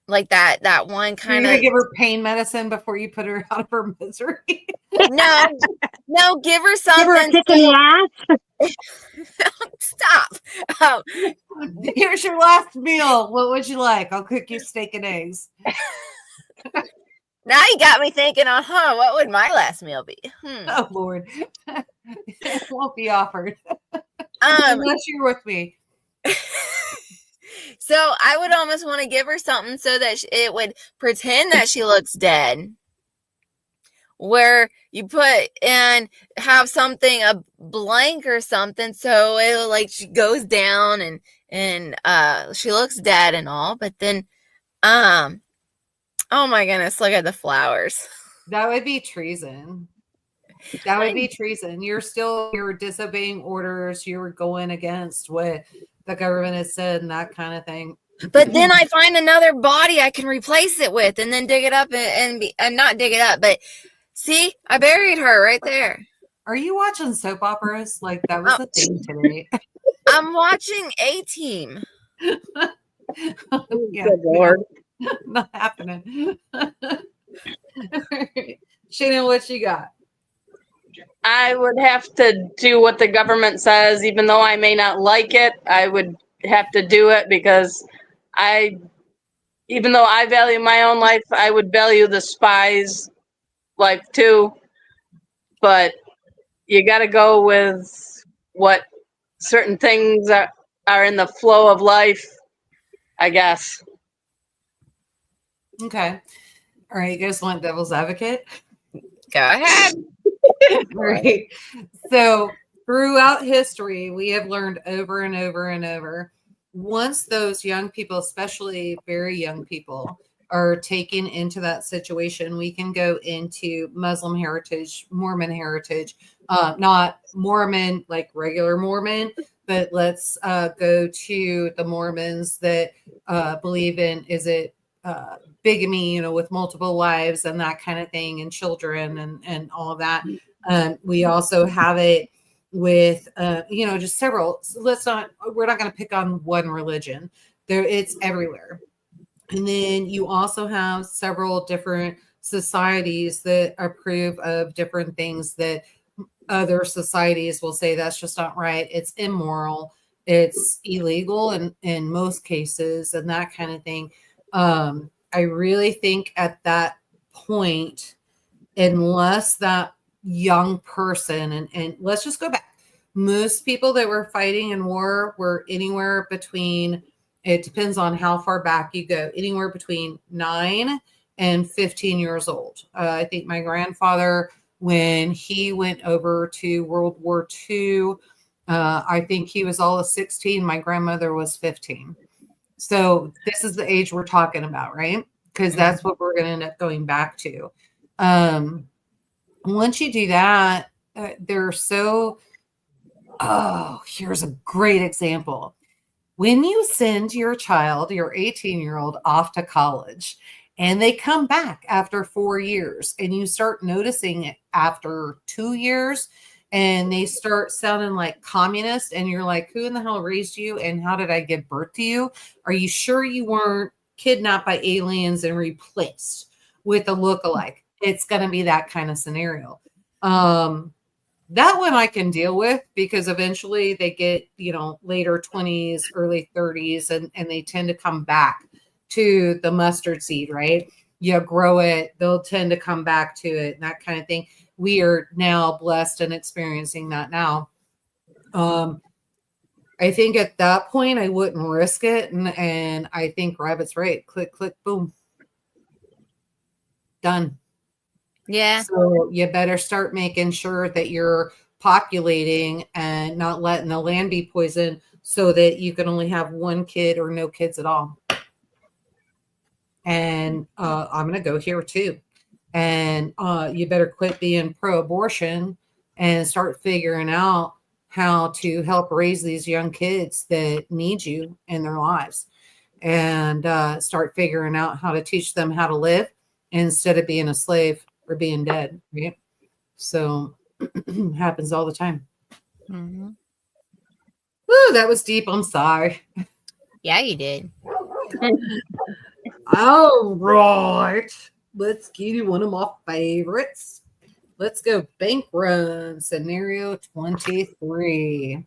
like that one You're kind gonna of, give her pain medicine before you put her out of her misery. no, give her Give something. her a kick in the ass. Stop. Oh, Here's your last meal. What would you like? I'll cook you steak and eggs. now you got me thinking, what would my last meal be? Oh Lord, it won't be offered Um, unless you're with me. So I would almost want to give her something so that it would pretend that she looks dead. Where you put and have something, a blank or something, so it'll like she goes down and she looks dead and all, but then oh my goodness, look at the flowers. That would be treason. That would be treason. You're disobeying orders. You're going against what the government has said and that kind of thing. But then I find another body I can replace it with, and then dig it up and not dig it up, but see, I buried her right there. Are you watching soap operas? Like that was the thing today. I'm watching A-Team. Yeah, Good Lord. not happening. Shannon, what you got? I would have to do what the government says, even though I may not like it. I would have to do it because even though I value my own life, I would value the spy's life too. But you got to go with what certain things are in the flow of life, I guess. Okay. All right. You guys want devil's advocate? Go ahead. Right. So throughout history, we have learned over and over and over. Once those young people, especially very young people, are taken into that situation, we can go into Muslim heritage, Mormon heritage, not Mormon like regular Mormon, but let's go to the Mormons that believe in, bigamy, with multiple wives and that kind of thing, and children and all of that. We also have it with, just several. So we're not going to pick on one religion. It's everywhere. And then you also have several different societies that approve of different things that other societies will say that's just not right. It's immoral. It's illegal in most cases and that kind of thing. I really think at that point, unless that young person, and let's just go back, most people that were fighting in war were anywhere between, it depends on how far back you go, anywhere between 9 and 15 years old. I think my grandfather, when he went over to World War II, I think he was all of 16. My grandmother was 15. So this is the age we're talking about, right? Because that's what we're going to end up going back to. Once you do that, here's a great example. When you send your child, your 18-year-old, off to college, and they come back after 4 years, and you start noticing it after 2 years, and they start sounding like communists, and you're like, who in the hell raised you, and how did I give birth to you? Are you sure you weren't kidnapped by aliens and replaced with a lookalike? It's going to be that kind of scenario. That one I can deal with because eventually they get, later 20s, early 30s, and they tend to come back to the mustard seed, right? you grow it, they'll tend to come back to it and that kind of thing. We are now blessed and experiencing that now. I think at that point I wouldn't risk it. And I think Rabbit's right. Click, click, boom. Done. Yeah. So you better start making sure that you're populating and not letting the land be poisoned so that you can only have one kid or no kids at all. And I'm going to go here too. And you better quit being pro-abortion and start figuring out how to help raise these young kids that need you in their lives, and start figuring out how to teach them how to live instead of being a slave or being dead. Right? So happens all the time. Mm-hmm. Woo, that was deep. I'm sorry. Yeah, you did. All right. Let's give you one of my favorites. Let's go bank run scenario 23.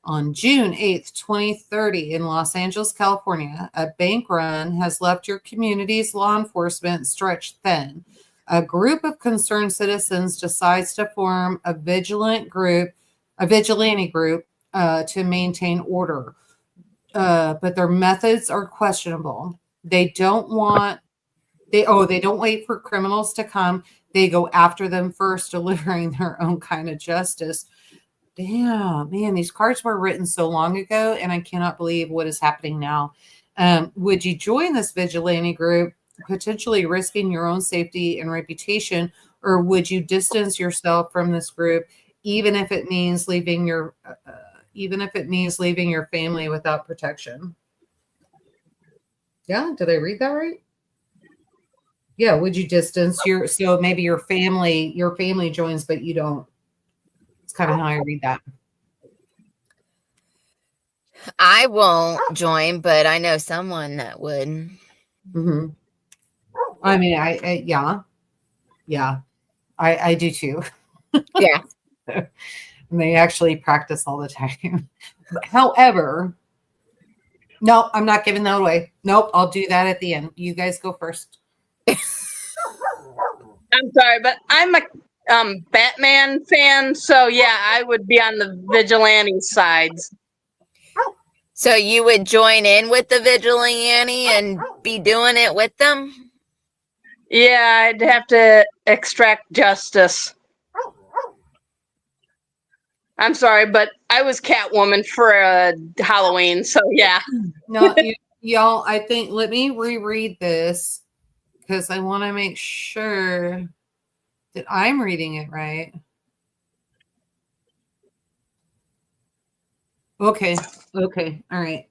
On June 8th, 2030, in Los Angeles, California, a bank run has left your community's law enforcement stretched thin. A group of concerned citizens decides to form a vigilante group to maintain order. But their methods are questionable. They don't wait for criminals to come. They go after them first, delivering their own kind of justice. Damn, man, these cards were written so long ago, and I cannot believe what is happening now. Would you join this vigilante group, potentially risking your own safety and reputation, or would you distance yourself from this group, even if it means leaving your family without protection? Yeah, did I read that right? Yeah, would you distance so maybe your family joins, but you don't. It's kind of how I read that. I won't join, but I know someone that would. Mm-hmm. I mean, I do too. Yeah. And they actually practice all the time. However, no, I'm not giving that away. Nope, I'll do that at the end. You guys go first. I'm sorry, but I'm a Batman fan, so yeah, I would be on the vigilante sides. So you would join in with the vigilante and be doing it with them? Yeah, I'd have to extract justice. I'm sorry, but I was Catwoman for Halloween, so yeah. No, y'all, I think, let me reread this because I want to make sure that I'm reading it right. Okay. All right.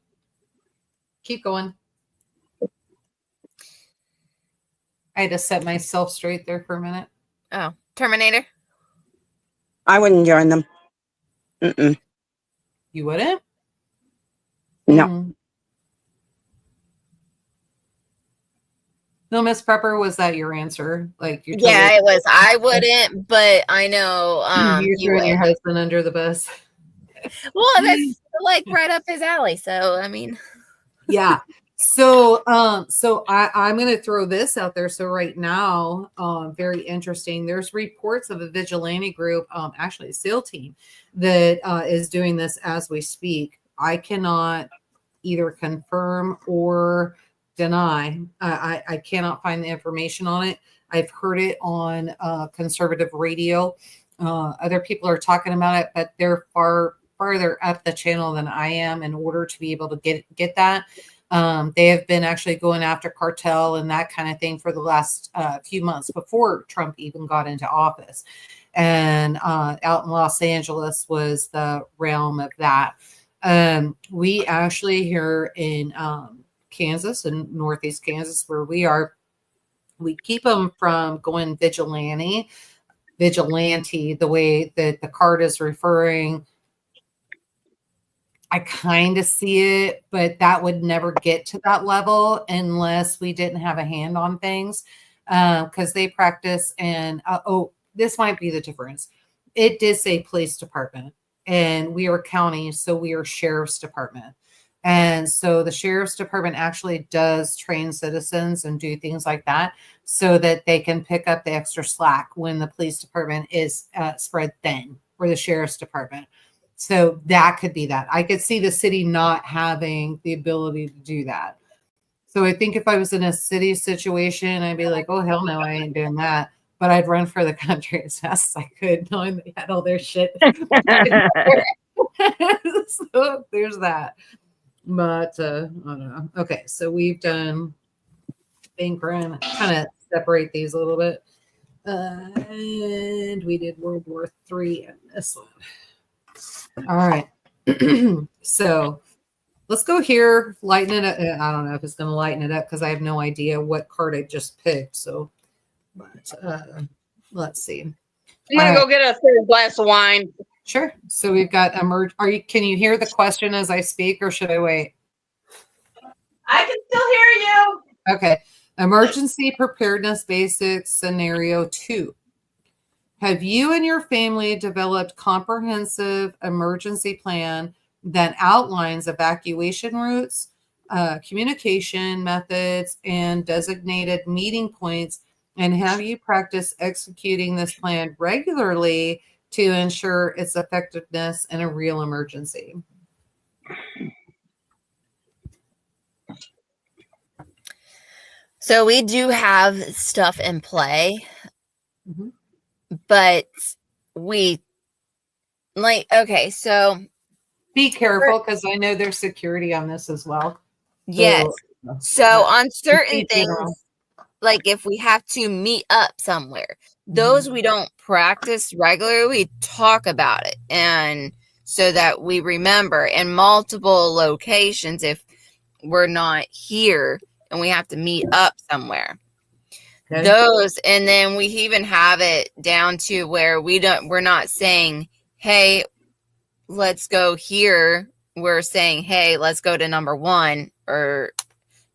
Keep going. I had to set myself straight there for a minute. Oh, Terminator? I wouldn't join them. Mm-mm. You wouldn't? No. No, Miss Prepper, was that your answer? Like you? Yeah, it was. I wouldn't, but I know you're you throwing your would. husband under the bus. Well, that's like right up his alley. So I mean, Yeah. So I'm going to throw this out there. So right now, very interesting. There's reports of a vigilante group, actually a SEAL team that is doing this as we speak. I cannot either confirm or deny. I cannot find the information on it. I've heard it on conservative radio. Other people are talking about it, but they're farther up the channel than I am in order to be able to get that. They have been actually going after cartel and that kind of thing for the last few months before Trump even got into office. And out in Los Angeles was the realm of that. We actually here in Kansas and Northeast Kansas, where we are, we keep them from going vigilante, the way that the card is referring. I kind of see it, but that would never get to that level unless we didn't have a hand on things, because they practice. And this might be the difference. It did say police department, and we are county, so we are sheriff's department. And so the sheriff's department actually does train citizens and do things like that so that they can pick up the extra slack when the police department is spread thin, or the sheriff's department. So that could be that. I could see the city not having the ability to do that. So I think if I was in a city situation, I'd be like, oh, hell no, I ain't doing that. But I'd run for the country as fast as I could, knowing they had all their shit. So there's that. But I don't know. Okay, so we've done, I think we're going to kind of separate these a little bit. And we did World War III in this one. All right. So let's go here, lighten it up. I don't know if it's going to lighten it up because I have no idea what card I just picked. So, but let's see. I'm going to go get a third glass of wine. Sure. So we've got can you hear the question as I speak, or should I wait? I can still hear you. Okay. Emergency preparedness basics scenario 2. Have you and your family developed comprehensive emergency plan that outlines evacuation routes, communication methods, and designated meeting points? And have you practiced executing this plan regularly to ensure its effectiveness in a real emergency? So we do have stuff in play, but we okay, so be careful because I know there's security on this as well. Yes. So on certain things, like if we have to meet up somewhere, those we don't practice regularly, we talk about it, and so that we remember in multiple locations if we're not here and we have to meet up somewhere. Okay. Those, and then we even have it down to where we're not saying, hey, let's go here. We're saying, hey, let's go to number 1, or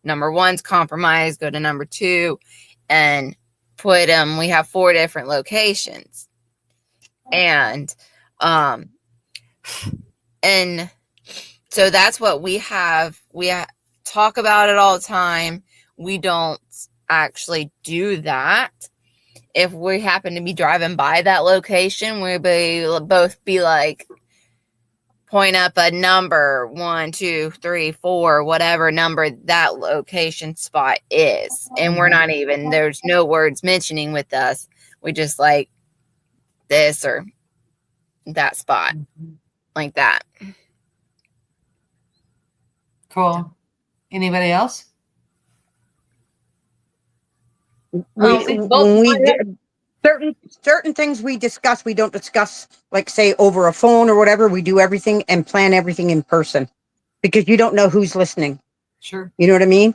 number 1's compromised, go to number 2, and put them. We have 4 different locations, and so that's what we have. We talk about it all the time. We don't actually do that. If we happen to be driving by that location, we'll both be like, point up a number, 1, 2, 3, 4, whatever number that location spot is. And we're not even, there's no words mentioning with us. We just like this or that spot, like that. Cool. Anybody else? Certain things we discuss, we don't discuss, like say over a phone or whatever. We do everything and plan everything in person because you don't know who's listening. Sure. You know what I mean?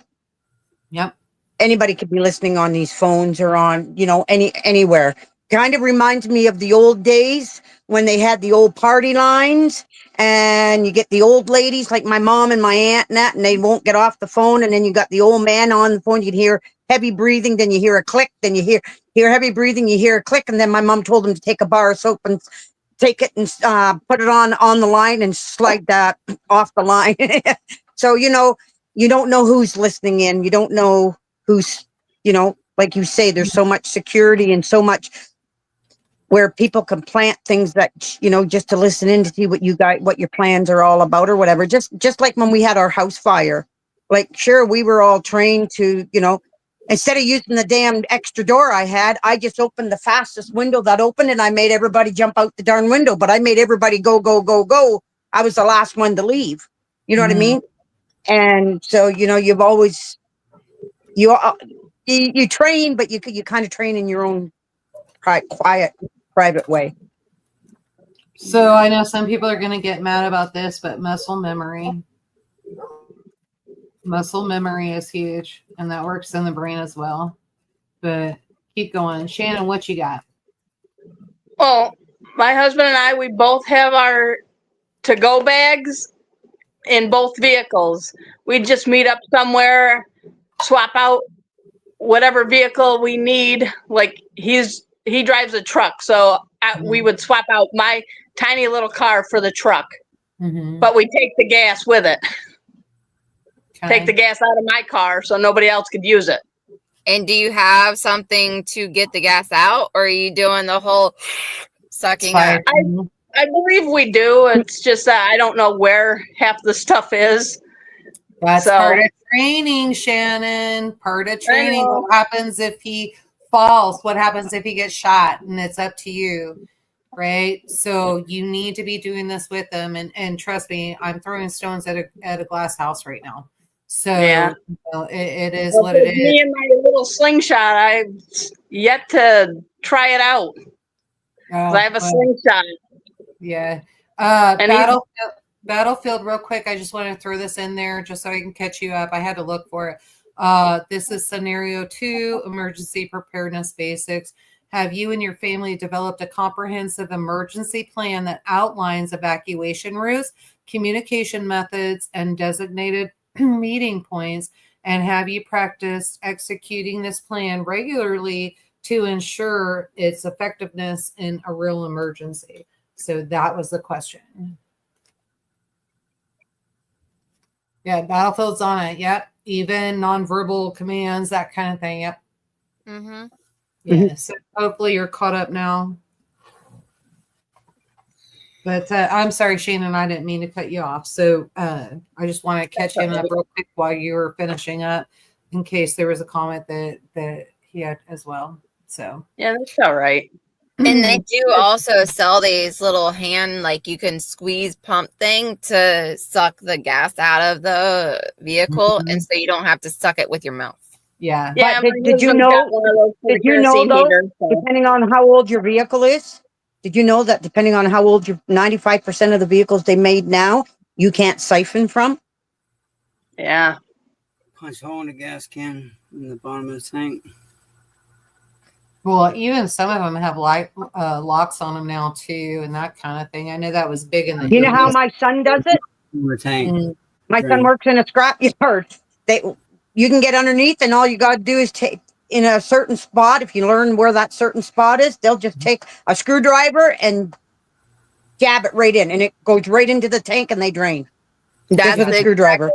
Yep. Anybody could be listening on these phones or on, anywhere. Kind of reminds me of the old days when they had the old party lines and you get the old ladies like my mom and my aunt and that, and they won't get off the phone. And then you got the old man on the phone. You'd hear heavy breathing, then you hear a click, then you hear heavy breathing, you hear a click. And then my mom told him to take a bar of soap and take it and put it on the line and slide that off the line. So, you don't know who's listening in. You don't know who's, like you say, there's so much security and so much where people can plant things that, just to listen in to see what your plans are all about or whatever. Just like when we had our house fire, like, sure, we were all trained to, instead of using the damn extra door I had, I just opened the fastest window that opened and I made everybody jump out the darn window, but I made everybody go, go, go, go. I was the last one to leave. You know what I mean? And so, you've always, you train, but you kind of train in your own quiet, private way. So I know some people are going to get mad about this, but muscle memory is huge, and that works in the brain as well. But keep going. Shannon, what you got? Well, my husband and I, we both have our to-go bags in both vehicles. We just meet up somewhere, swap out whatever vehicle we need. Like he drives a truck, so we would swap out my tiny little car for the truck, but we take the gas with it. take the gas out of my car so nobody else could use it. And do you have something to get the gas out, or are you doing the whole sucking up? I believe we do. It's just that I don't know where half the stuff is. That's So- part of training, Shannon. Part of training. know. What happens if he falls? What happens if he gets shot? And it's up to you, right? So you need to be doing this with them. And trust me, I'm throwing stones at a glass house right now. So Yeah. you know, it is Well, what it me is. and my little slingshot, I've yet to try it out. 'Cause I have a slingshot. Yeah. And he's- Battlefield, real quick. I just want to throw this in there just so I can catch you up. I had to look for it. This is scenario 2, emergency preparedness basics. Have you and your family developed a comprehensive emergency plan that outlines evacuation routes, communication methods, and designated meeting points? And have you practiced executing this plan regularly to ensure its effectiveness in a real emergency? So that was the question. Yeah, Battlefield's on it. Yep. Even nonverbal commands, that kind of thing. Yep. Mm-hmm. Yeah. So hopefully you're caught up now. But I'm sorry, Shannon, I didn't mean to cut you off. So I just want to catch him up real quick while you were finishing up in case there was a comment that he had as well. So yeah, that's all right. And they do also sell these little hand, like you can squeeze pump thing to suck the gas out of the vehicle, and so you don't have to suck it with your mouth. yeah. Yeah, But my did you husband's know- got one of those for Did you know kerosene though, heater, so- depending on how old your vehicle is, did you know that depending on how old your 95% of the vehicles they made now, you can't siphon from? Yeah. Punch a hole in the gas can in the bottom of the tank. Well, even some of them have locks on them now too, and that kind of thing. I know that was big in the. You know how 80s. my son does it? In the tank. Mm. My son works in a scrap yard. You can get underneath, and all you got to do is take in a certain spot. If you learn where that certain spot is, they'll just take a screwdriver and jab it right in, and it goes right into the tank, and they drain. That's with a screwdriver.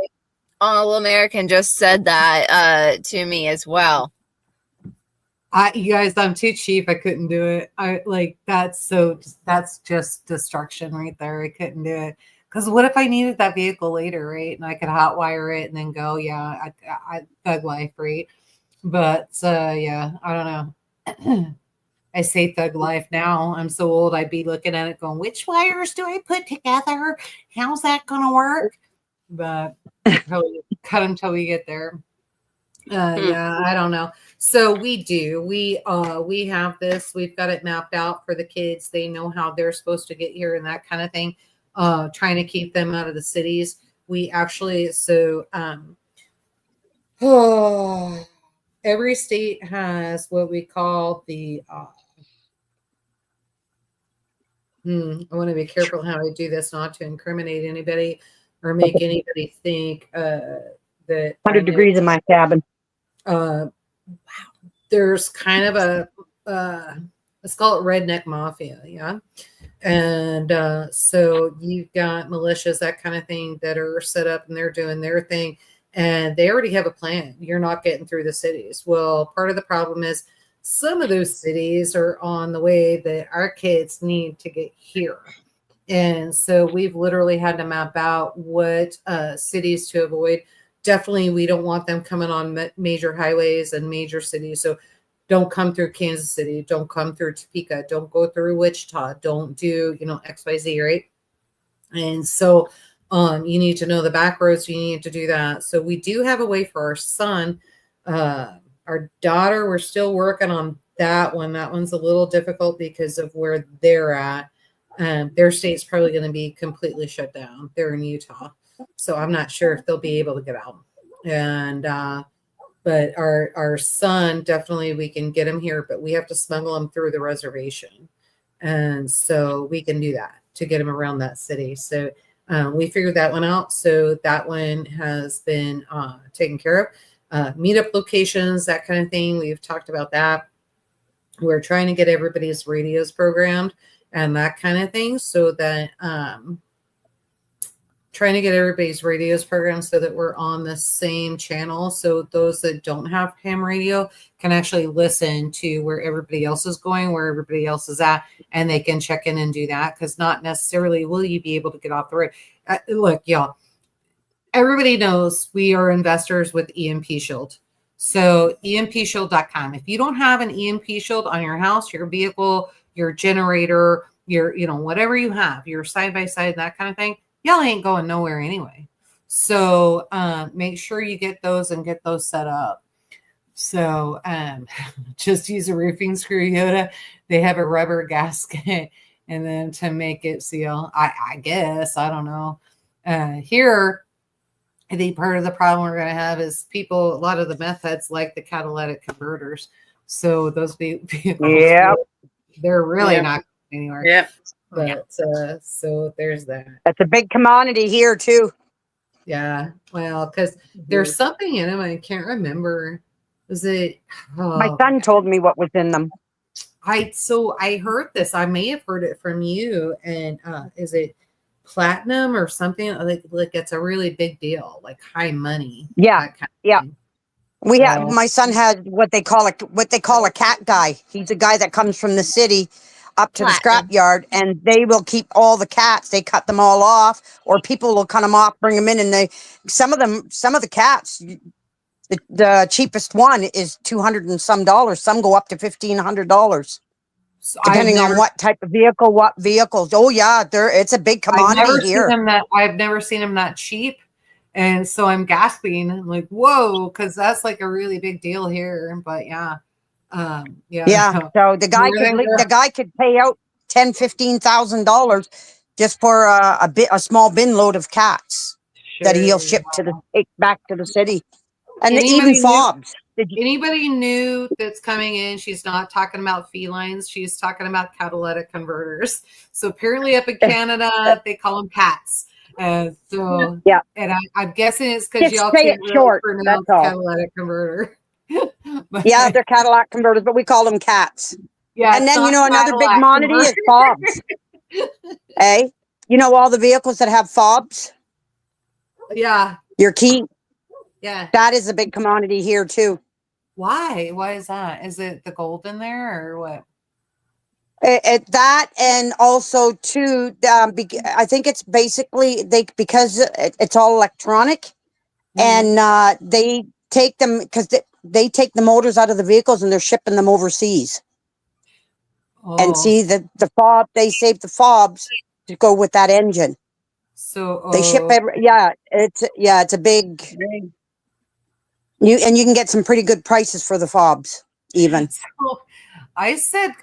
All American just said that to me as well. You guys, I'm too cheap. I couldn't do it. That's just destruction right there. I couldn't do it. Because what if I needed that vehicle later, right? And I could hot wire it and then go, yeah, I thug life, right? But yeah, I don't know. I say thug life now. I'm so old. I'd be looking at it going, which wires do I put together? How's that going to work? But probably cut them till we get there. Yeah, I don't know. So we have this. We've got it mapped out for the kids. They know how they're supposed to get here and that kind of thing. Trying to keep them out of the cities. We actually every state has what we call the I want to be careful how I do this, not to incriminate anybody or make anybody think that 100 degrees in my cabin. There's kind of a let's call it redneck mafia, yeah. And so you've got militias, that kind of thing, that are set up and they're doing their thing, and they already have a plan. You're not getting through the cities. Well, part of the problem is some of those cities are on the way that our kids need to get here. And so we've literally had to map out what cities to avoid. Definitely, we don't want them coming on major highways and major cities. So don't come through Kansas City. Don't come through Topeka. Don't go through Wichita. Don't do, XYZ, right? And so you need to know the back roads. You need to do that. So we do have a way for our son. Our daughter, we're still working on that one. That one's a little difficult because of where they're at. Their state's probably going to be completely shut down. They're in Utah. So I'm not sure if they'll be able to get out. And but our son, definitely we can get him here, but we have to smuggle him through the reservation. And so we can do that to get him around that city. So we figured that one out. So that one has been taken care of. Meetup locations, that kind of thing. We've talked about that. We're trying to get everybody's radios programmed and that kind of thing so that trying to get everybody's radios programmed so that we're on the same channel. So those that don't have ham radio can actually listen to where everybody else is going, where everybody else is at, and they can check in and do that. Because not necessarily will you be able to get off the road. Look, y'all, everybody knows we are investors with EMP Shield. So EMPshield.com. If you don't have an EMP Shield on your house, your vehicle, your generator, your, whatever you have, your side-by-side, that kind of thing, y'all ain't going nowhere anyway. So make sure you get those and get those set up. So just use a roofing screw, Yoda. They have a rubber gasket, and then to make it seal, I guess, I don't know. Here, I think part of the problem we're going to have is people, a lot of the meth heads like the catalytic converters. So those vehicles, they're really not going anywhere. Yeah. But so there's that. That's a big commodity here too. Yeah. Well, because there's something in them. I can't remember. Was it? My son told me what was in them. I heard this. I may have heard it from you. And is it platinum or something? Like it's a really big deal, like high money. Yeah. Yeah. Thing. We have, my son had what they call a cat guy. He's a guy that comes from the city up to the scrapyard, and they will keep all the cats. They cut them all off, or people will cut them off, bring them in, and some of the cats, the cheapest one is $200 and some dollars. Some go up to $1,500, depending on what type of vehicle, what vehicles. Oh yeah, it's a big commodity here. I've never seen them that cheap. And so I'm gasping. I'm like, whoa, because that's like a really big deal here. But yeah. So the guy could pay out $10,000-$15,000 just for a small bin load of cats that he'll ship back to the city. And even fobs. Anybody new that's coming in, she's not talking about felines. She's talking about catalytic converters. So apparently up in Canada, they call them cats. So yeah, and I'm guessing it's because y'all say can't it short. pronounce That's all. catalytic converter. Yeah, they're Cadillac converters, but we call them cats. Yeah, and then another big commodity is fobs. Hey, all the vehicles that have fobs. Yeah, your key. Yeah, that is a big commodity here too. Why? Why is that? Is it the gold in there or what? That, and also too, I think it's basically because it's all electronic, and they take them because they take the motors out of the vehicles and they're shipping them overseas. And see the fob, they save the fobs to go with that engine. So they ship it's a big. You can get some pretty good prices for the fobs even. So,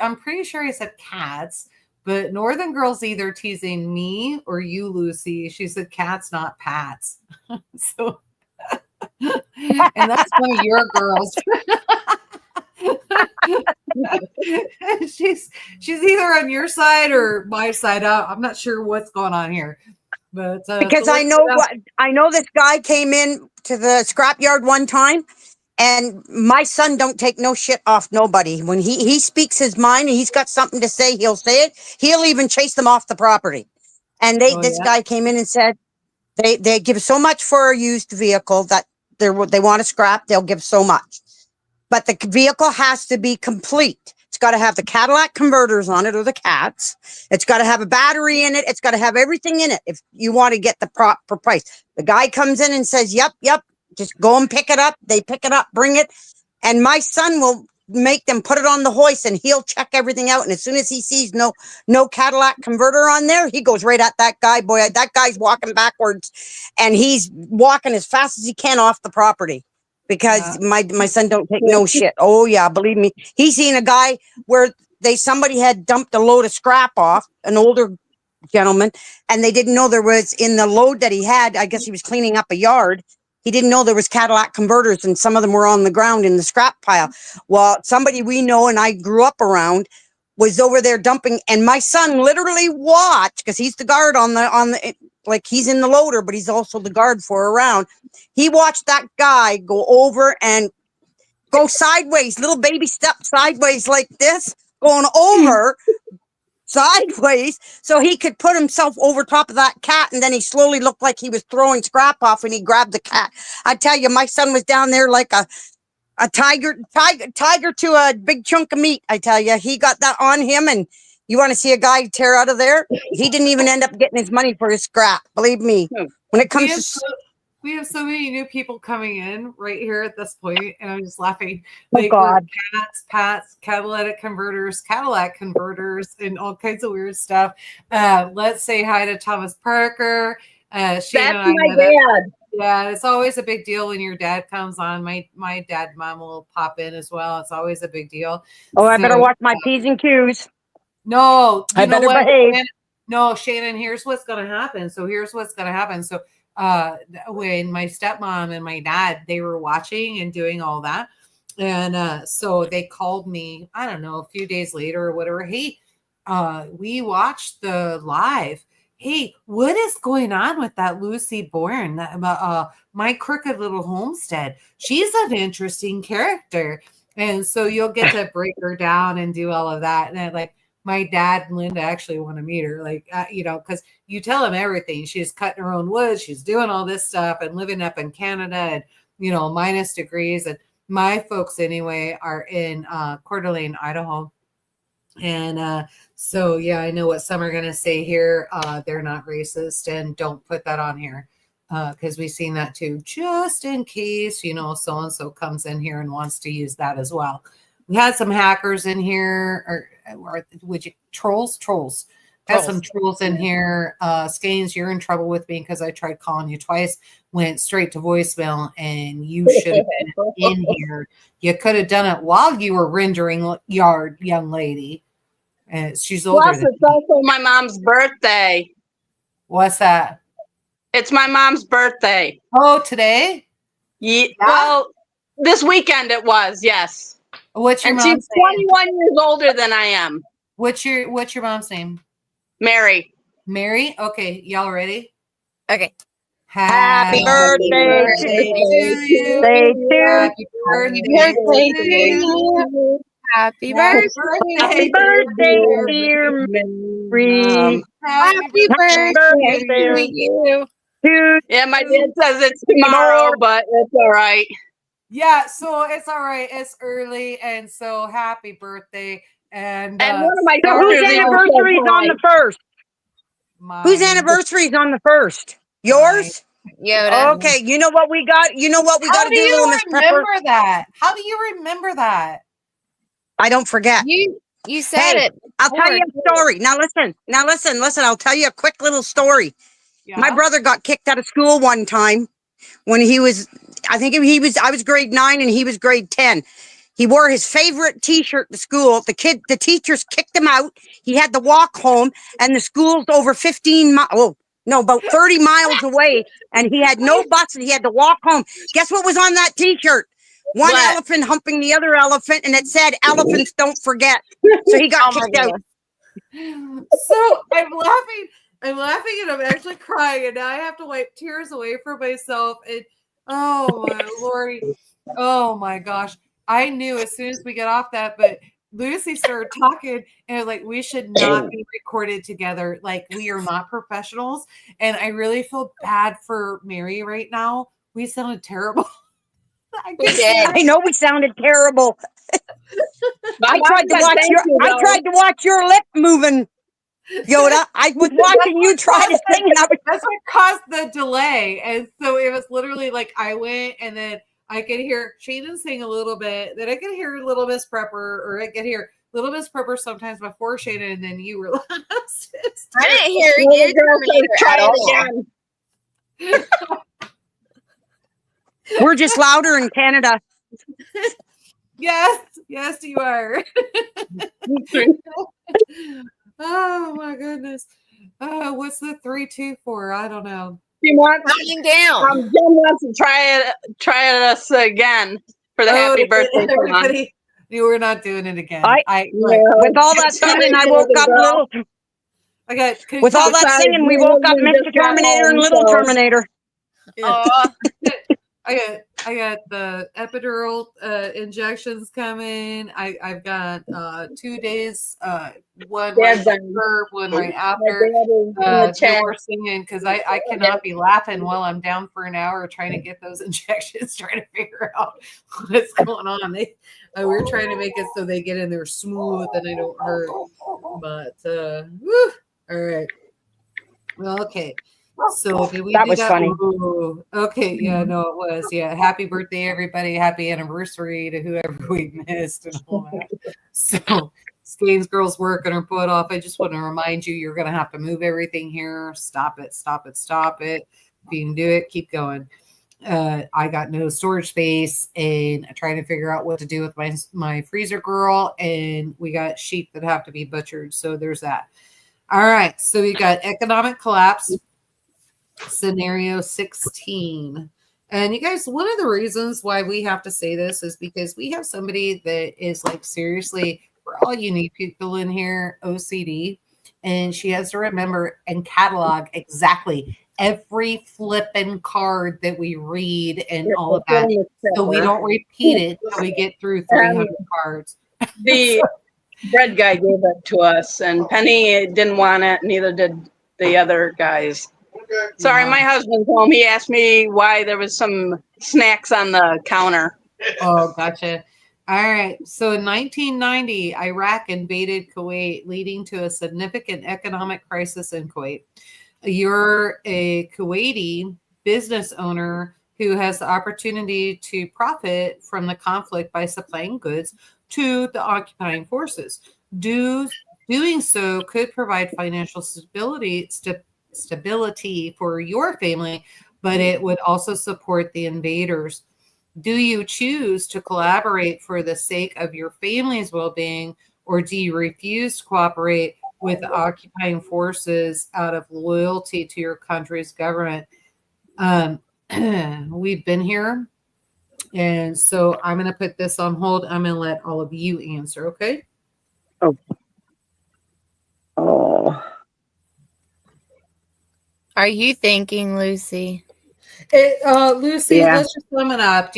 I'm pretty sure I said cats, but Northern Girl's either teasing me or you, Lucy. She said cats, not pats. So, and that's one of your girls. she's either on your side or my side. I'm not sure what's going on here, but because I know this guy came in to the scrapyard one time. And my son don't take no shit off nobody. When he speaks his mind and he's got something to say, he'll say it. He'll even chase them off the property. And this guy came in and said they give so much for a used vehicle that they want to scrap. They'll give so much. But the vehicle has to be complete. It's got to have the Cadillac converters on it, or the cats. It's got to have a battery in it. It's got to have everything in it if you want to get the proper price. The guy comes in and says, yep. Just go and pick it up. They pick it up, bring it. And my son will make them put it on the hoist, and he'll check everything out. And as soon as he sees no Cadillac converter on there, he goes right at that guy. Boy, that guy's walking backwards, and he's walking as fast as he can off the property because my son don't take no shit. Oh yeah, believe me. He's seen a guy where somebody had dumped a load of scrap off, an older gentleman, and they didn't know there was in the load that he had. I guess he was cleaning up a yard. He didn't know there was Cadillac converters, and some of them were on the ground in the scrap pile. Well, somebody we know and I grew up around was over there dumping, and my son literally watched, because he's the guard on the like he's in the loader, but he's also the guard for a round. He watched that guy go over and go sideways, little baby step sideways like this, going over, sideways so he could put himself over top of that cat, and then he slowly looked like he was throwing Scrap off and he grabbed the cat. I tell you, my son was down there like a tiger to a big chunk of meat. I tell you, he got that on him, and you want to see a guy tear out of there? He didn't even end up getting his money for his scrap. Believe me. When it comes to we have so many new people coming in right here at this point, and I'm just laughing. Oh, God. Cats, pats, catalytic converters, Cadillac converters, and all kinds of weird stuff. Let's say hi to Thomas Parker. That's my dad. Yeah, it's always a big deal when your dad comes on. My dad and mom will pop in as well. It's always a big deal. Oh, I better watch my P's and Q's. No, I better behave. No, Shannon, here's what's going to happen. So when my stepmom and my dad, they were watching and doing all that. And so they called me, I don't know, a few days later or whatever. Hey, we watched the live. Hey, what is going on with that Lucy Bourne, my crooked little homestead? She's an interesting character. And so you'll get to break her down and do all of that. And like, my dad and Linda actually want to meet her, because you tell them everything. She's cutting her own wood. She's doing all this stuff and living up in Canada and, minus degrees. And my folks anyway are in Coeur d'Alene, Idaho. And so, yeah, I know what some are going to say here. They're not racist, and don't put that on here because we've seen that too, just in case, so-and-so comes in here and wants to use that as well. We had some hackers in here, or would you trolls? Had some trolls in here. Skanes, you're in trouble with me because I tried calling you twice, went straight to voicemail, and you should have been in here. You could have done it while you were rendering yard, young lady. And she's older. Plus, it's also my mom's birthday. What's that? It's my mom's birthday. Oh, today? Yeah. Well, this weekend it was. Yes. What's your and mom's she's 21 years older than I am. What's your mom's name? Mary. Mary? Okay, y'all ready? Okay. Happy birthday to you. Happy birthday to you. Happy birthday. Happy birthday, dear Mary. Happy birthday to you. Yeah, my dad says it's tomorrow, but it's all right. Yeah, so it's all right. It's early, and so happy birthday. And one of my so whose anniversary is on the 1st? Whose anniversary is on the 1st? Yours? Yoda. Okay, you know what we got? You know what we got to do, little Miss Pepper? Remember that? How do you remember that? I don't forget. You said it. I'll tell you a story. Now listen. I'll tell you a quick little story. Yeah. My brother got kicked out of school one time when I was grade 9 and he was grade 10. He wore his favorite t-shirt to school. The teachers kicked him out. He had to walk home, and the school's over about 30 miles away, and he had no bus and he had to walk home. Guess what was on that t-shirt? One elephant humping the other elephant, and it said, "Elephants don't forget." So he got kicked out. So I'm laughing and I'm actually crying, and now I have to wipe tears away from myself. And oh my Lordy, oh my gosh. I knew as soon as we get off that, but Lucy started talking and like, we should not be recorded together. Like, we are not professionals. And I really feel bad for Mary right now. We sounded terrible. We did. I know we sounded terrible. I tried to watch your lip moving, Yoda. I was watching you try to sing, and that's what caused the delay. And so it was literally like I went, and then I could hear Shannon sing a little bit, then I could hear Little Miss Prepper, or I could hear Little Miss Prepper sometimes before Shannon, and then you were last. I didn't hear you. Try it again. We're just louder in Canada. Yes, you are. Oh my goodness. What's the 3, 2, 4? I don't know. She wants Counting down. Jen wants to try us again for the happy birthday. Everybody, we're not doing it again. With all that singing, I woke up little. With all that singing, we woke up Mr. Terminator and Little Terminator. I I got the epidural injections coming. I've got 2 days, one right Dad's on. before, one right My after. dad is in the No chat. more singing because I cannot be laughing while I'm down for an hour trying to get those injections, trying to figure out what's going on. We're trying to make it so they get in there smooth and they don't hurt. But whew, all right. Well, okay. So did we That do was that? funny. Ooh, okay, yeah, no, it was. Yeah. Happy birthday, everybody. Happy anniversary to whoever we missed and all that. So Skane's girls working her butt off. I just want to remind you, you're gonna have to move everything here. Stop it, stop it, stop it. If you can do it, keep going. I got no storage space and I'm trying to figure out what to do with my freezer girl, and we got sheep that have to be butchered. So there's that. All right, so we got economic collapse, scenario 16. And you guys, one of the reasons why we have to say this is because we have somebody that is like seriously, for all you need people in here, OCD, and she has to remember and catalog exactly every flipping card that we read and all of that, so we don't repeat it till we get through 300 cards. The bread guy gave it to us, and Penny didn't want it, neither did the other guys. Sorry, my husband's home. He asked me why there was some snacks on the counter. Oh, gotcha. All right. So in 1990, Iraq invaded Kuwait, leading to a significant economic crisis in Kuwait. You're a Kuwaiti business owner who has the opportunity to profit from the conflict by supplying goods to the occupying forces. Doing so could provide financial stability for your family, but it would also support the invaders. Do you choose to collaborate for the sake of your family's well-being, or do you refuse to cooperate with the occupying forces out of loyalty to your country's government? We've been here, and so I'm going to put this on hold. I'm going to let all of you answer, okay? Oh. Are you thinking, Lucy? Lucy, Yeah. let's just sum it up.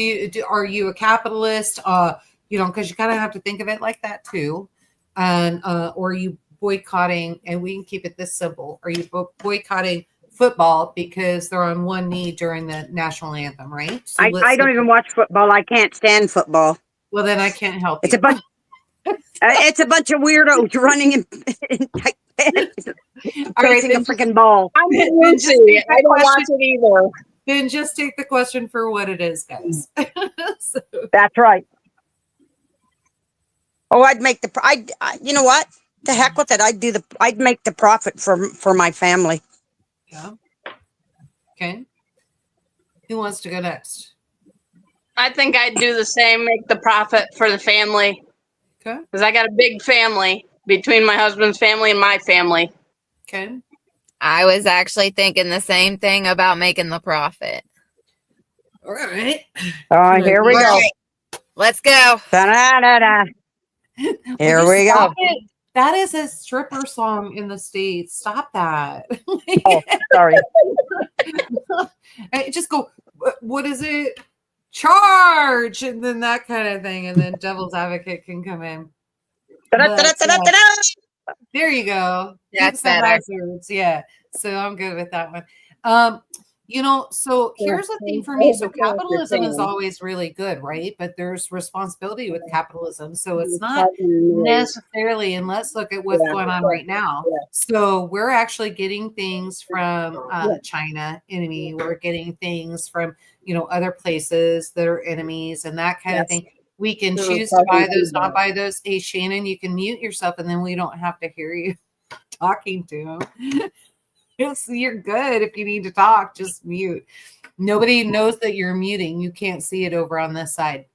Are you a capitalist? Because you kind of have to think of it like that too. And or are you boycotting? And we can keep it this simple. Are you boycotting football because they're on one knee during the national anthem, right? So I don't even watch football. I can't stand football. Well, then I can't help It's you. it's a bunch of weirdos running in All right, facing a then freaking ball. I'm with Then just Lucy. take the I don't watch question. it either. Then just take the question for what it is, guys. So, That's right. Oh, I'd make you know what? The heck with it. I'd make the profit for my family. yeah. Okay. Who wants to go next? I think I'd do the same, make the profit for the family. Okay. Because I got a big family between my husband's family and my family. Okay. I was actually thinking the same thing about making the profit. All right. Here we All go. right, let's go. Da-da-da-da. Here Will you we go. stop it? That is a stripper song in the States. Stop that. Oh, sorry. Just go, what is it? Charge! And then that kind of thing. And then Devil's Advocate can come in. Da-da-da-da-da-da. There you go. That's Dukes of better. Hazzards. Yeah. So I'm good with that one. So here's the thing for me. So capitalism is always really good, right? But there's responsibility with capitalism. So it's not necessarily, and let's look at what's going on right now. So we're actually getting things from China, enemy. We're getting things from, other places that are enemies and that kind of thing. We can choose to buy those, not buy those. Hey, Shannon, you can mute yourself and then we don't have to hear you talking to him. You're good. If you need to talk, just mute. Nobody knows that you're muting. You can't see it over on this side.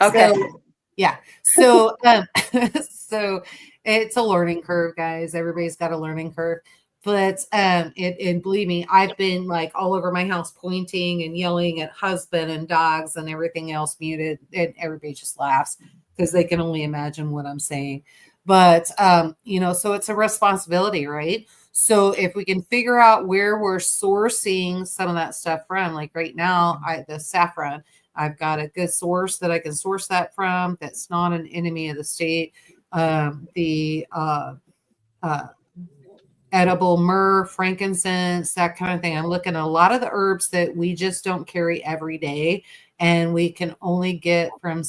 Okay. So, yeah. So, so it's a learning curve, guys. Everybody's got a learning curve. But and believe me, I've been like all over my house pointing and yelling at husband and dogs and everything else muted, and everybody just laughs because they can only imagine what I'm saying. But so it's a responsibility, right? So if we can figure out where we're sourcing some of that stuff from, like right now, the saffron, I've got a good source that I can source that from that's not an enemy of the state. The edible myrrh, frankincense, that kind of thing. I'm looking at a lot of the herbs that we just don't carry every day, and we can only get from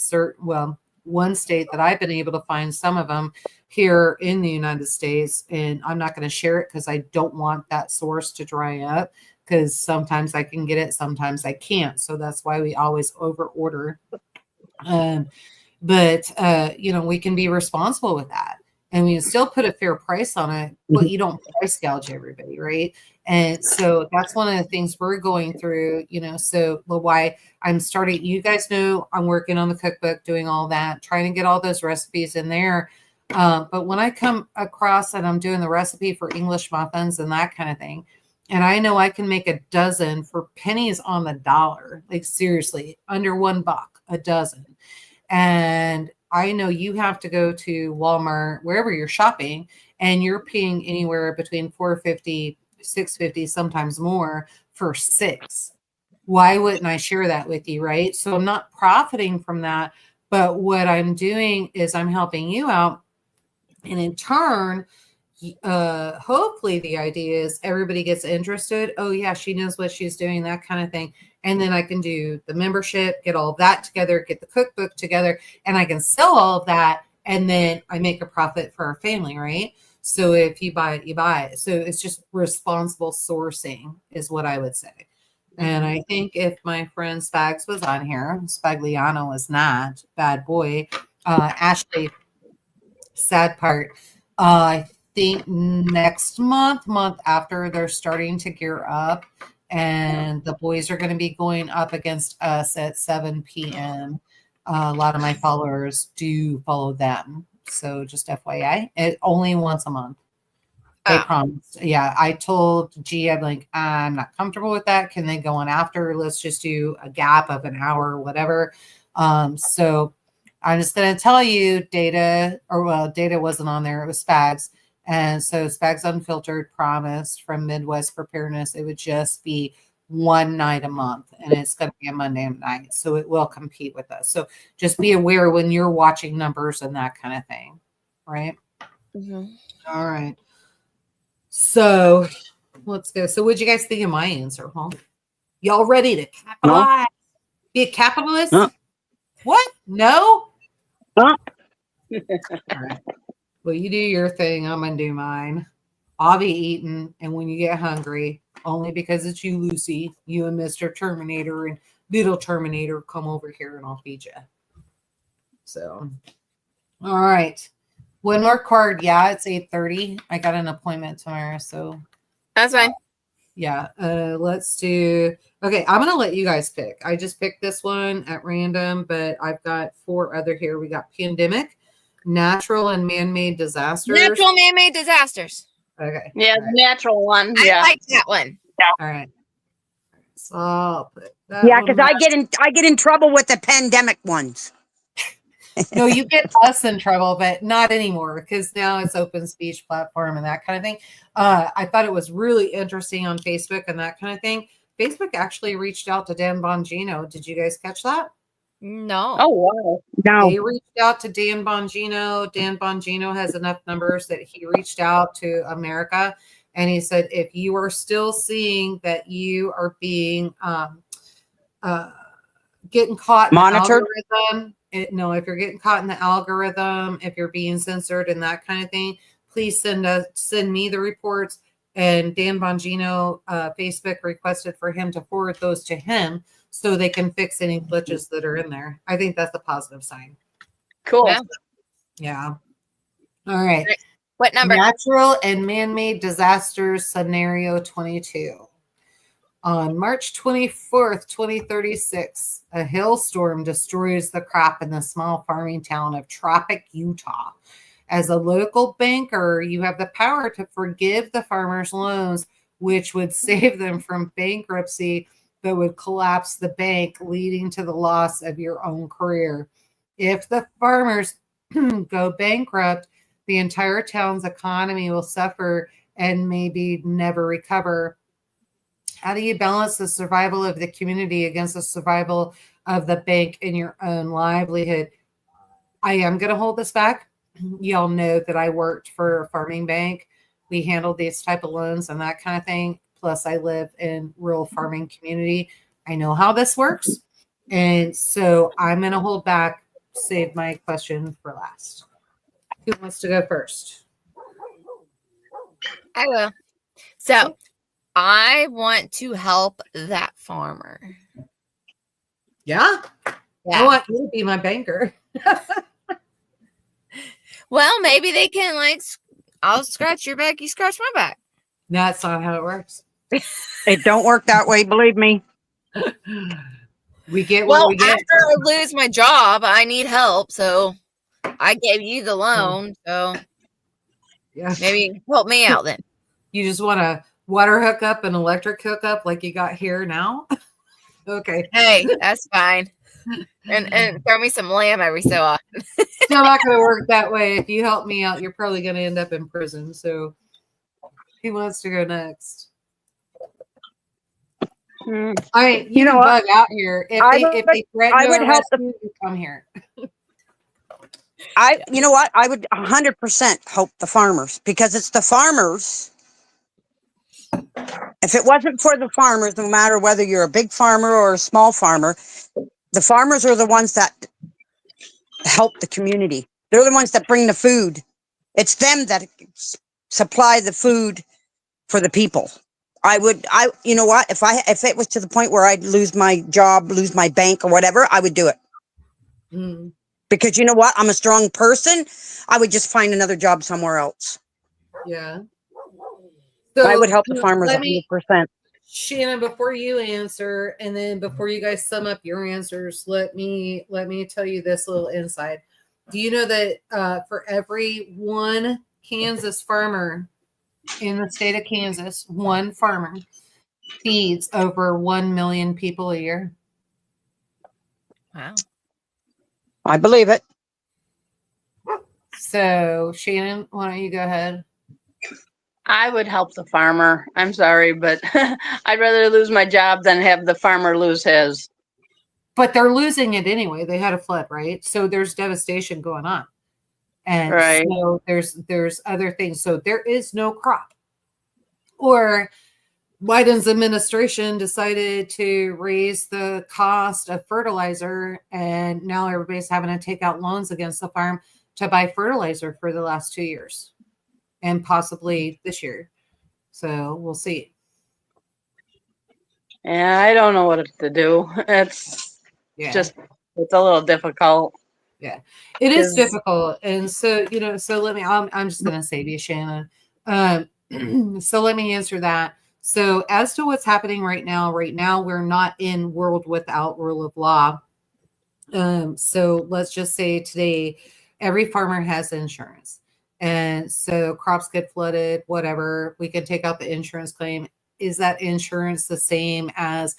one state that I've been able to find some of them here in the United States. And I'm not going to share it because I don't want that source to dry up, because sometimes I can get it, sometimes I can't. So that's why we always over order. But we can be responsible with that. And we still put a fair price on it, but you don't price gouge everybody, right? And so that's one of the things we're going through, so why I'm starting, you guys know, I'm working on the cookbook, doing all that, trying to get all those recipes in there. But when I come across and I'm doing the recipe for English muffins and that kind of thing, and I know I can make a dozen for pennies on the dollar, like seriously, under $1 a dozen. And I know you have to go to Walmart, wherever you're shopping, and you're paying anywhere between $4.50, $6.50, sometimes more for 6. Why wouldn't I share that with you, right? So I'm not profiting from that, but what I'm doing is I'm helping you out. And in turn, hopefully the idea is everybody gets interested. Oh yeah, she knows what she's doing, that kind of thing. And then I can do the membership, get all that together, get the cookbook together, and I can sell all of that. And then I make a profit for our family, right? So if you buy it, you buy it. So it's just responsible sourcing is what I would say. And I think if my friend Spags was on here, Spagliano was not, bad boy. Ashley, sad part. I think next month after, they're starting to gear up, and the boys are going to be going up against us at 7 p.m. A lot of my followers do follow them. So just FYI, it only once a month. They promised. Yeah, I told G, I'm like, I'm not comfortable with that. Can they go on after? Let's just do a gap of an hour or whatever. So I'm just going to tell you, Data wasn't on there. It was Spags. And so Spags Unfiltered promised from Midwest Preparedness it would just be one night a month, and it's going to be a Monday night. So it will compete with us. So just be aware when you're watching numbers and that kind of thing. Right? Mm-hmm. All right. So let's go. So what'd you guys think of my answer, huh? Y'all ready to capitalize? No. Be a capitalist? No. What? No? No. All right. Well, you do your thing. I'm going to do mine. I'll be eating. And when you get hungry, only because it's you, Lucy, you and Mr. Terminator and Little Terminator, come over here and I'll feed you. So, all right. One more card. Yeah, it's 8:30. I got an appointment tomorrow. So that's fine. Yeah. Let's do. Okay. I'm going to let you guys pick. I just picked this one at random, but I've got 4 other here. We got pandemic, natural and man-made disasters. Natural man-made disasters. Okay. Yeah, the natural one. I like that one. All right. So I'll put that. Yeah, because I get in trouble with the pandemic ones. No, you get us in trouble, but not anymore because now it's open speech platform and that kind of thing. I thought it was really interesting on Facebook and that kind of thing. Facebook actually reached out to Dan Bongino. Did you guys catch that? No. Oh, wow. No. They reached out to Dan Bongino. Dan Bongino has enough numbers that he reached out to America. And he said, if you are still seeing that you are being getting caught in monitored, the algorithm, if you're getting caught in the algorithm, if you're being censored and that kind of thing, please send me the reports. And Dan Bongino, Facebook requested for him to forward those to him so they can fix any glitches that are in there. I think that's a positive sign. Cool. Yeah. All right. What number? Natural and man-made disasters scenario 22. On March 24th, 2036, a hailstorm destroys the crop in the small farming town of Tropic, Utah. As a local banker, you have the power to forgive the farmers' loans, which would save them from bankruptcy, but would collapse the bank, leading to the loss of your own career. If the farmers go bankrupt, the entire town's economy will suffer and maybe never recover. How do you balance the survival of the community against the survival of the bank and your own livelihood? I am going to hold this back. Y'all know that I worked for a farming bank. We handled these type of loans and that kind of thing. Plus, I live in rural farming community. I know how this works. And so I'm going to hold back, save my question for last. Who wants to go first? I will. So I want to help that farmer. Yeah. I want you to be my banker. Well, maybe they can I'll scratch your back, you scratch my back. That's not how it works. It don't work that way, believe me. We get what we get. After I lose my job, I need help. So I gave you the loan. So Yeah. maybe help me out then. You just want a water hookup and electric hookup like you got here now? Okay. Hey, that's fine. And throw me some lamb every so often. Still not going to work that way. If you help me out, you're probably going to end up in prison. So who wants to go next? All right, you know bug out here. If they threaten to arrest you, come here. You know what? I would 100% help the farmers, because it's the farmers. If it wasn't for the farmers, no matter whether you're a big farmer or a small farmer, the farmers are the ones that help the community. They're the ones that bring the food. It's them that supply the food for the people. You know what? If it was to the point where I'd lose my job, lose my bank or whatever, I would do it. Mm. Because you know what? I'm a strong person. I would just find another job somewhere else. Yeah. So I would help the farmers 100%. Shannon, before you answer, and then before you guys sum up your answers, let me tell you this little insight. Do you know that for every one Kansas farmer in the state of Kansas, one farmer feeds over 1 million people a year? Wow. I believe it. So Shannon, why don't you go ahead? I would help the farmer. I'm sorry, but I'd rather lose my job than have the farmer lose his. But they're losing it anyway. They had a flood, right? So there's devastation going on. And Right. so there's other things. So there is no crop. Or Biden's administration decided to raise the cost of fertilizer, and now everybody's having to take out loans against the farm to buy fertilizer for the last 2 years and possibly this year. So we'll see. Yeah, I don't know what to do. It's Yeah. it's a little difficult. Yeah, it is difficult. And so, so I'm just going to save you, Shannon. So let me answer that. So as to what's happening right now, we're not in world without rule of law. So let's just say today, every farmer has insurance. And so crops get flooded, whatever, we can take out the insurance claim. Is that insurance the same as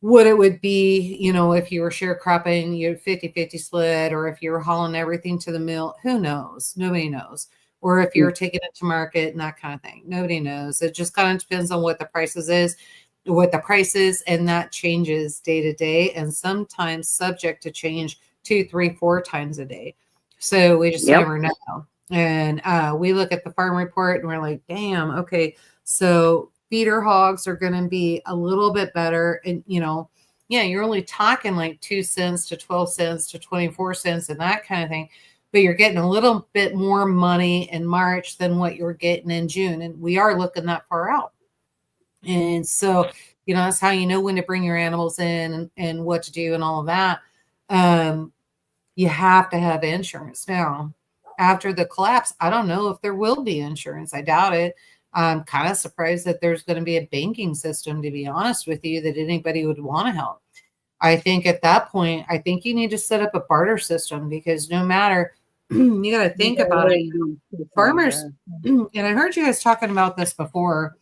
what it would be, if you were sharecropping, you 50-50 split, or if you were hauling everything to the mill? Who knows? Nobody knows. Or if you're taking it to market and that kind of thing. Nobody knows. It just kind of depends on what the price is, and that changes day to day, and sometimes subject to change 2, 3, 4 times a day. So we just never know. And we look at the farm report and we're like, damn, okay, so feeder hogs are going to be a little bit better. And, you're only talking like 2 cents to 12 cents to 24 cents and that kind of thing. But you're getting a little bit more money in March than what you're getting in June. And we are looking that far out. And so, that's how you know when to bring your animals in and what to do and all of that. You have to have insurance. Now, after the collapse, I don't know if there will be insurance. I doubt it. I'm kind of surprised that there's going to be a banking system, to be honest with you, that anybody would want to help. I think at that point, you need to set up a barter system, because no matter, you got to think about it. Farmers, and I heard you guys talking about this before,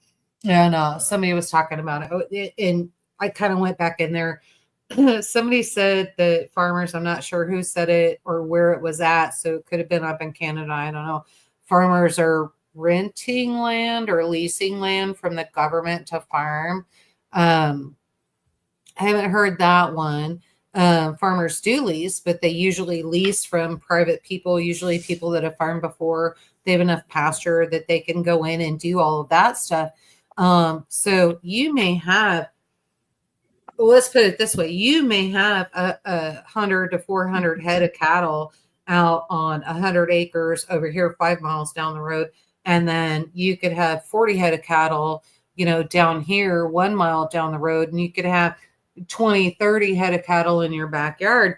and somebody was talking about it, and I kind of went back in there. Somebody said that farmers, I'm not sure who said it or where it was at, so it could have been up in Canada, I don't know. Farmers are renting land or leasing land from the government to farm. I haven't heard that one. Farmers do lease, but they usually lease from private people, usually people that have farmed before. They have enough pasture that they can go in and do all of that stuff. So you may have, let's put it this way, you may have a 100 to 400 head of cattle out on 100 acres over here, 5 miles down the road. And then you could have 40 head of cattle, down here, 1 mile down the road, and you could have 20, 30 head of cattle in your backyard.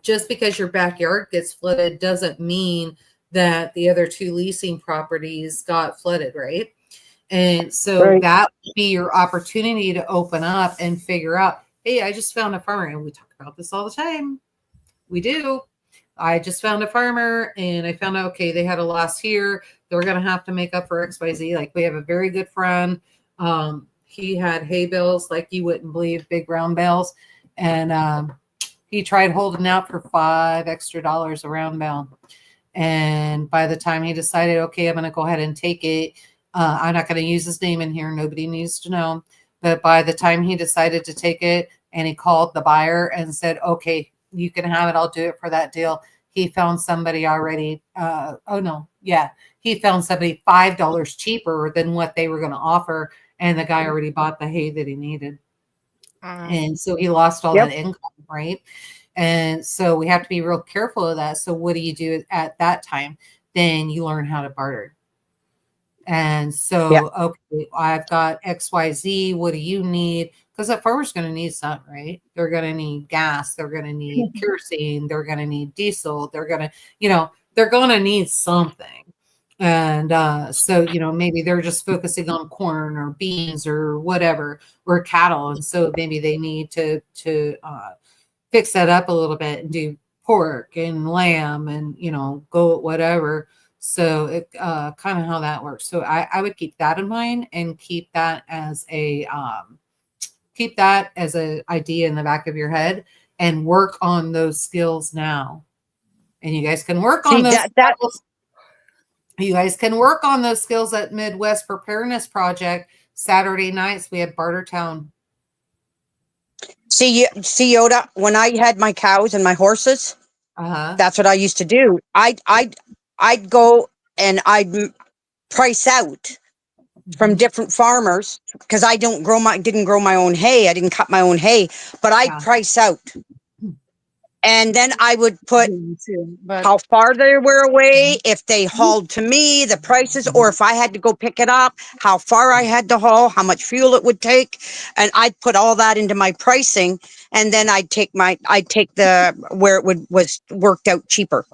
Just because your backyard gets flooded doesn't mean that the other 2 leasing properties got flooded, right? And so that would be your opportunity to open up and figure out, hey, I just found a farmer. And we talk about this all the time. We do. I just found a farmer and I found out, okay, they had a loss here. They're going to have to make up for XYZ. Like we have a very good friend. He had hay bales like you wouldn't believe, big round bales. And he tried holding out for $5 extra a round bale. And by the time he decided, okay, I'm going to go ahead and take it, I'm not going to use his name in here. Nobody needs to know. But by the time he decided to take it and he called the buyer and said, okay, you can have it. I'll do it for that deal. He found somebody already. He found somebody $5 cheaper than what they were going to offer. And the guy already bought the hay that he needed. And so he lost all that income, right? And so we have to be real careful of that. So what do you do at that time? Then you learn how to barter. And so, okay, I've got XYZ. What do you need? Because that farmer's going to need something, right? They're going to need gas. They're going to need kerosene. They're going to need diesel. They're going to, they're going to need something. And so, maybe they're just focusing on corn or beans or whatever, or cattle. And so maybe they need to fix that up a little bit and do pork and lamb and, goat, whatever. So it kind of how that works. So I would keep that in mind and keep that as a idea in the back of your head and work on those skills now. And you guys can work on those skills. You guys can work on those skills at Midwest Preparedness Project. Saturday nights we had Bartertown. See Yoda, when I had my cows and my horses, that's what I used to do. I'd go and I'd price out from different farmers because I didn't grow my own hay. I didn't cut my own hay, but I'd price out. And then I would put how far they were away, if they hauled to me, the prices, or if I had to go pick it up, how far I had to haul, how much fuel it would take. And I'd put all that into my pricing. And then I'd take the where it was worked out cheaper.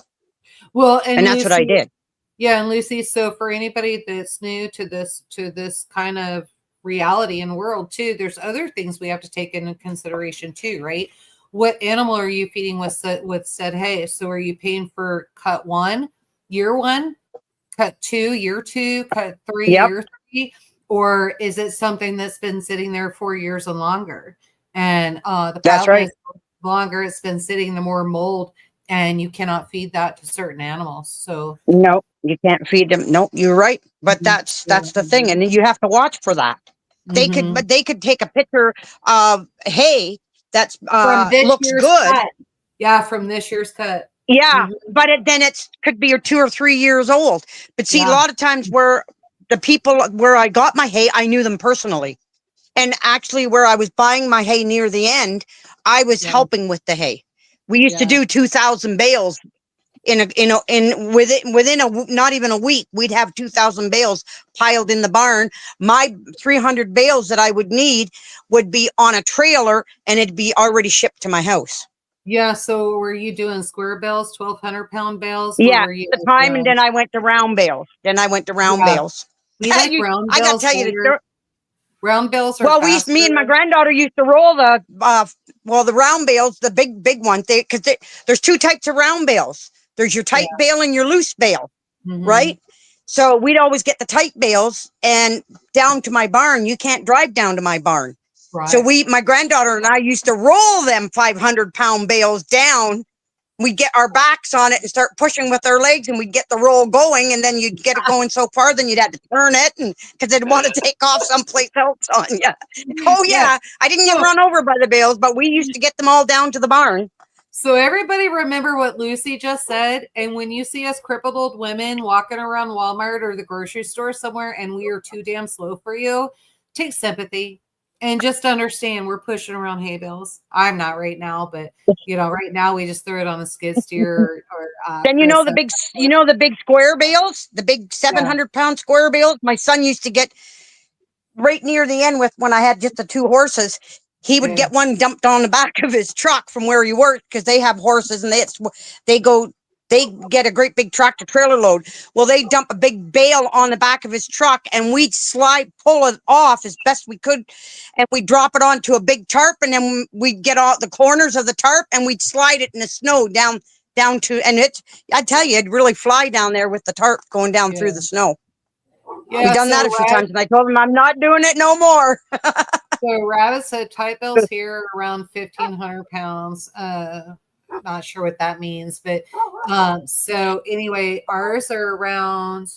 Well, and that's what I did. Yeah. And Lucy, so for anybody that's new to this kind of reality in the world too, there's other things we have to take into consideration too, right? What animal are you feeding with said hay? So are you paying for cut 1, year 1, cut 2, year 2, cut 3, year 3? Or is it something that's been sitting there 4 years and longer? And that's right. Longer it's been sitting, the more mold, and you cannot feed that to certain animals. So no, you can't feed them. No, you're right. But that's the thing. And you have to watch for that. They could take a picture of hay that's looks good. Cut. Yeah, from this year's cut. Yeah, but then it could be 2 or 3 years old. But see, a lot of times where the people where I got my hay, I knew them personally. And actually where I was buying my hay near the end, I was helping with the hay. We used to do 2,000 bales within not even a week. We'd have 2,000 bales piled in the barn. My 300 bales that I would need would be on a trailer and it'd be already shipped to my house. Yeah. So were you doing square bales, 1,200 pound bales? Yeah, at the time, and then I went to round bales. Bales. We like round bales. I gotta tell you, round bales are me and my granddaughter used to roll the round bales, the big ones. Because there's 2 types of round bales. There's your tight bale and your loose bale, right? So we'd always get the tight bales, and down to my barn, you can't drive down to my barn. Right. So my granddaughter and I used to roll them 500 pound bales down we'd get our backs on it and start pushing with our legs, and we'd get the roll going, and then you'd get it going so far, then you'd have to turn it, and because they'd want to take off someplace else on you. Oh yeah, I didn't get run over by the bales, but we used to get them all down to the barn. So everybody remember what Lucy just said. And when you see us crippled old women walking around Walmart or the grocery store somewhere and we are too damn slow for you, take sympathy and just understand we're pushing around hay bales. I'm not right now, but right now we just throw it on a skid steer or then the big square bales, the big 700-pound square bales. My son used to get right near the end with when I had just the 2 horses. He would get one dumped on the back of his truck from where he worked, because they have horses and they get a great big tractor trailer load. Well, they dump a big bale on the back of his truck, and we'd pull it off as best we could, and we'd drop it onto a big tarp, and then we'd get all the corners of the tarp and we'd slide it in the snow down to, and I tell you, it'd really fly down there with the tarp going down through the snow. We've done that a few times, and I told him I'm not doing it no more. So Rabbit said type bales here around 1,500 pounds. Not sure what that means, but so anyway, ours are around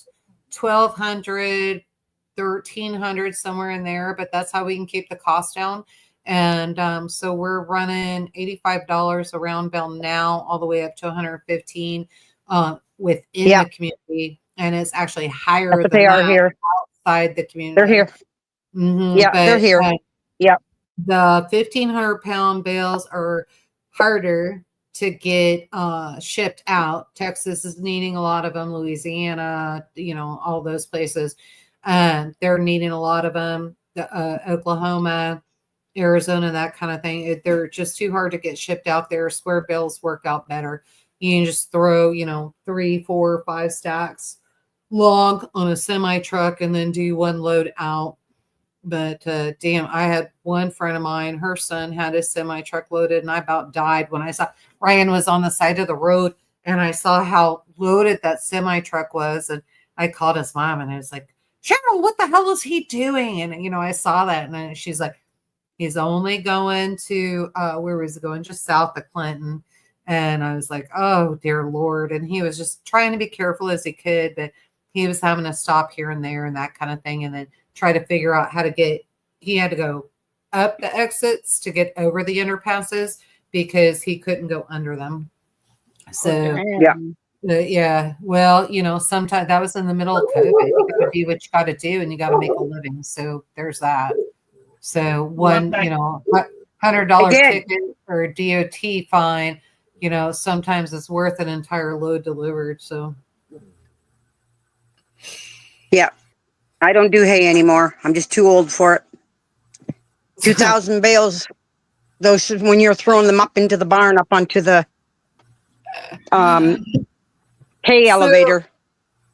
1,200, 1,300, somewhere in there, but that's how we can keep the cost down. And so we're running $85 a round bale now, all the way up to 115 within the community, and it's actually higher than they are here outside the community. They're here. Yeah, they're here. The 1,500-pound bales are harder to get shipped out. Texas is needing a lot of them. Louisiana, all those places. They're needing a lot of them. Oklahoma, Arizona, that kind of thing. They're just too hard to get shipped out there. Square bales work out better. You can just throw, 3, 4, 5 stacks long on a semi truck and then do one load out. But damn, I had one friend of mine, her son had his semi truck loaded, and I about died when I saw Ryan was on the side of the road and I saw how loaded that semi truck was. And I called his mom and I was like, Cheryl, what the hell is he doing? And, I saw that, and then she's like, he's only going to, where was he going? Just south of Clinton. And I was like, oh, dear Lord. And he was just trying to be careful as he could, but he was having to stop here and there and that kind of thing. And then try to figure out how to he had to go up the exits to get over the underpasses because he couldn't go under them. So, well, sometimes that was in the middle of COVID. You got to do what you got to do, and you got to make a living. So there's that. So one, $100 ticket or a DOT fine, sometimes it's worth an entire load delivered. So. Yeah. I don't do hay anymore. I'm just too old for it. 2,000 bales. Those, when you're throwing them up into the barn, up onto the hay elevator.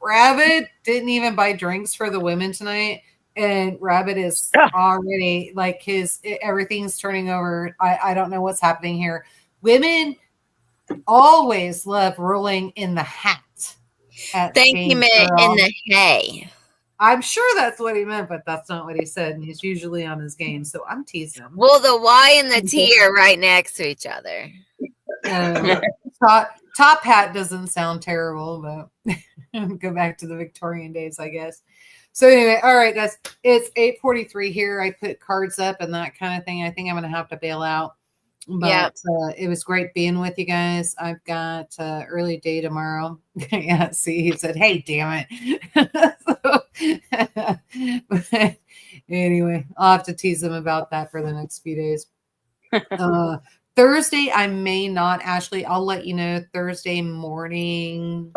Rabbit didn't even buy drinks for the women tonight. And Rabbit is already like everything's turning over. I don't know what's happening here. Women always love rolling in the hat. Thank you, meant in the hay. I'm sure that's what he meant, but that's not what he said. And he's usually on his game. So I'm teasing him. Well, the Y and the T are right next to each other. Top hat doesn't sound terrible, but go back to the Victorian days, I guess. So anyway, all right, guys, it's 8:43 here. I put cards up and that kind of thing. I think I'm going to have to bail out. But it was great being with you guys. I've got early day tomorrow. Yeah, see, he said, hey, damn it. But anyway, I'll have to tease him about that for the next few days. Thursday, I may not, Ashley. I'll let you know Thursday morning,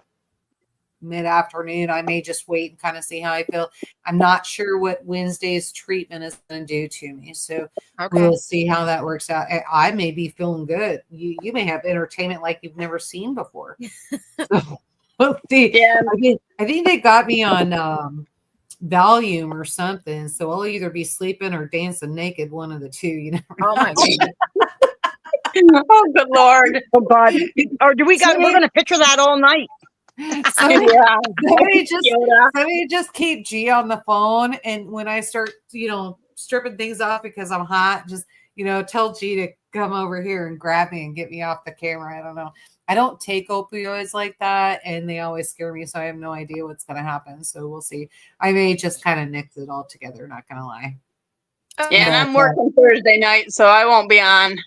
mid-afternoon. I may just wait and kind of see how I feel. I'm not sure what Wednesday's treatment is going to do to me. So we'll see how that works out. I may be feeling good. You may have entertainment like you've never seen before. So we'll see. Yeah. I think they got me on Valium or something. So I'll either be sleeping or dancing naked, one of the two. You know. Oh my God. Oh, good Lord. Oh, God. Or we're going to picture that all night. Somebody just keep G on the phone, and when I start, stripping things off because I'm hot, just tell G to come over here and grab me and get me off the camera. I don't know. I don't take opioids like that, and they always scare me, so I have no idea what's going to happen. So we'll see. I may just kind of nix it all together, not going to lie. Yeah, and But, I'm working Thursday night, so I won't be on.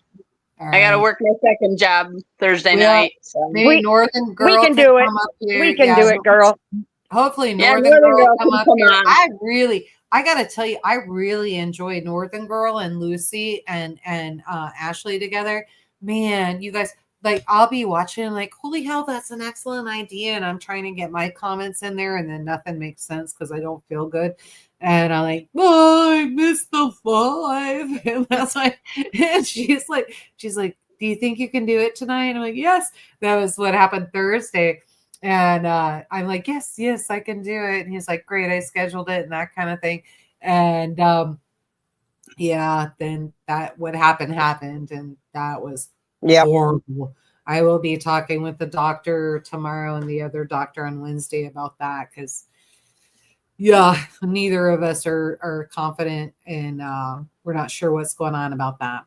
all I got to right. work my second job Thursday Well, night. So. Maybe Northern Girl can do it. come up here. We can do it, girl. Hopefully Yeah, Northern Girl come can up come here. on. I gotta tell you, I really enjoy Northern Girl and Lucy and Ashley together. Man, you guys, like, I'll be watching like, holy hell, that's an excellent idea. And I'm trying to get my comments in there, and then nothing makes sense because I don't feel good. And I'm like, oh, I missed the 5. And that's why, and she's like, do you think you can do it tonight? And I'm like, yes. That was what happened Thursday. And I'm like, yes, I can do it. And he's like, great, I scheduled it and that kind of thing. And yeah, then that what happened. And that was horrible. I will be talking with the doctor tomorrow and the other doctor on Wednesday about that because, yeah, neither of us are confident and we're not sure what's going on about that.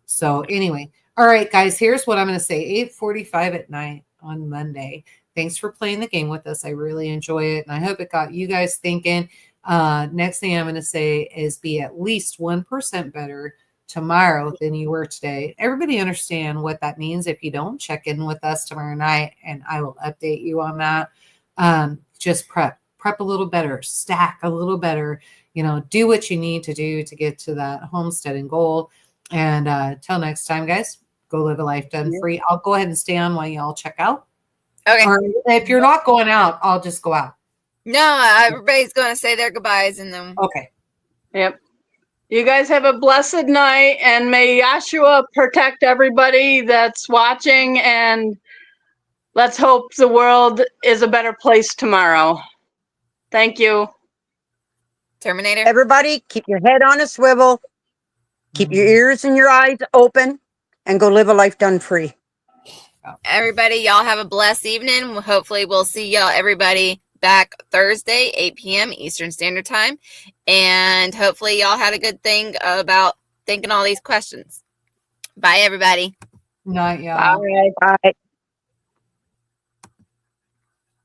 So anyway, all right, guys, here's what I'm going to say. 8:45 at night on Monday. Thanks for playing the game with us. I really enjoy it. And I hope it got you guys thinking. Next thing I'm going to say is be at least 1% better tomorrow than you were today. Everybody understand what that means. If you don't, check in with us tomorrow night and I will update you on that. Just prep a little better, stack a little better, do what you need to do to get to that homesteading goal. And till next time, guys, go live a life done free. I'll go ahead and stay on while y'all check out. Okay. Or if you're not going out, I'll just go out. No, everybody's going to say their goodbyes and then. Okay. Yep. You guys have a blessed night, and may Yahshua protect everybody that's watching, and let's hope the world is a better place tomorrow. Thank you. Terminator. Everybody, keep your head on a swivel, keep your ears and your eyes open, and go live a life done free. Everybody, y'all have a blessed evening. Hopefully, we'll see y'all, everybody, back Thursday, 8 p.m. Eastern Standard Time. And hopefully, y'all had a good thing about thinking all these questions. Bye, everybody. Night, y'all. Bye. Bye.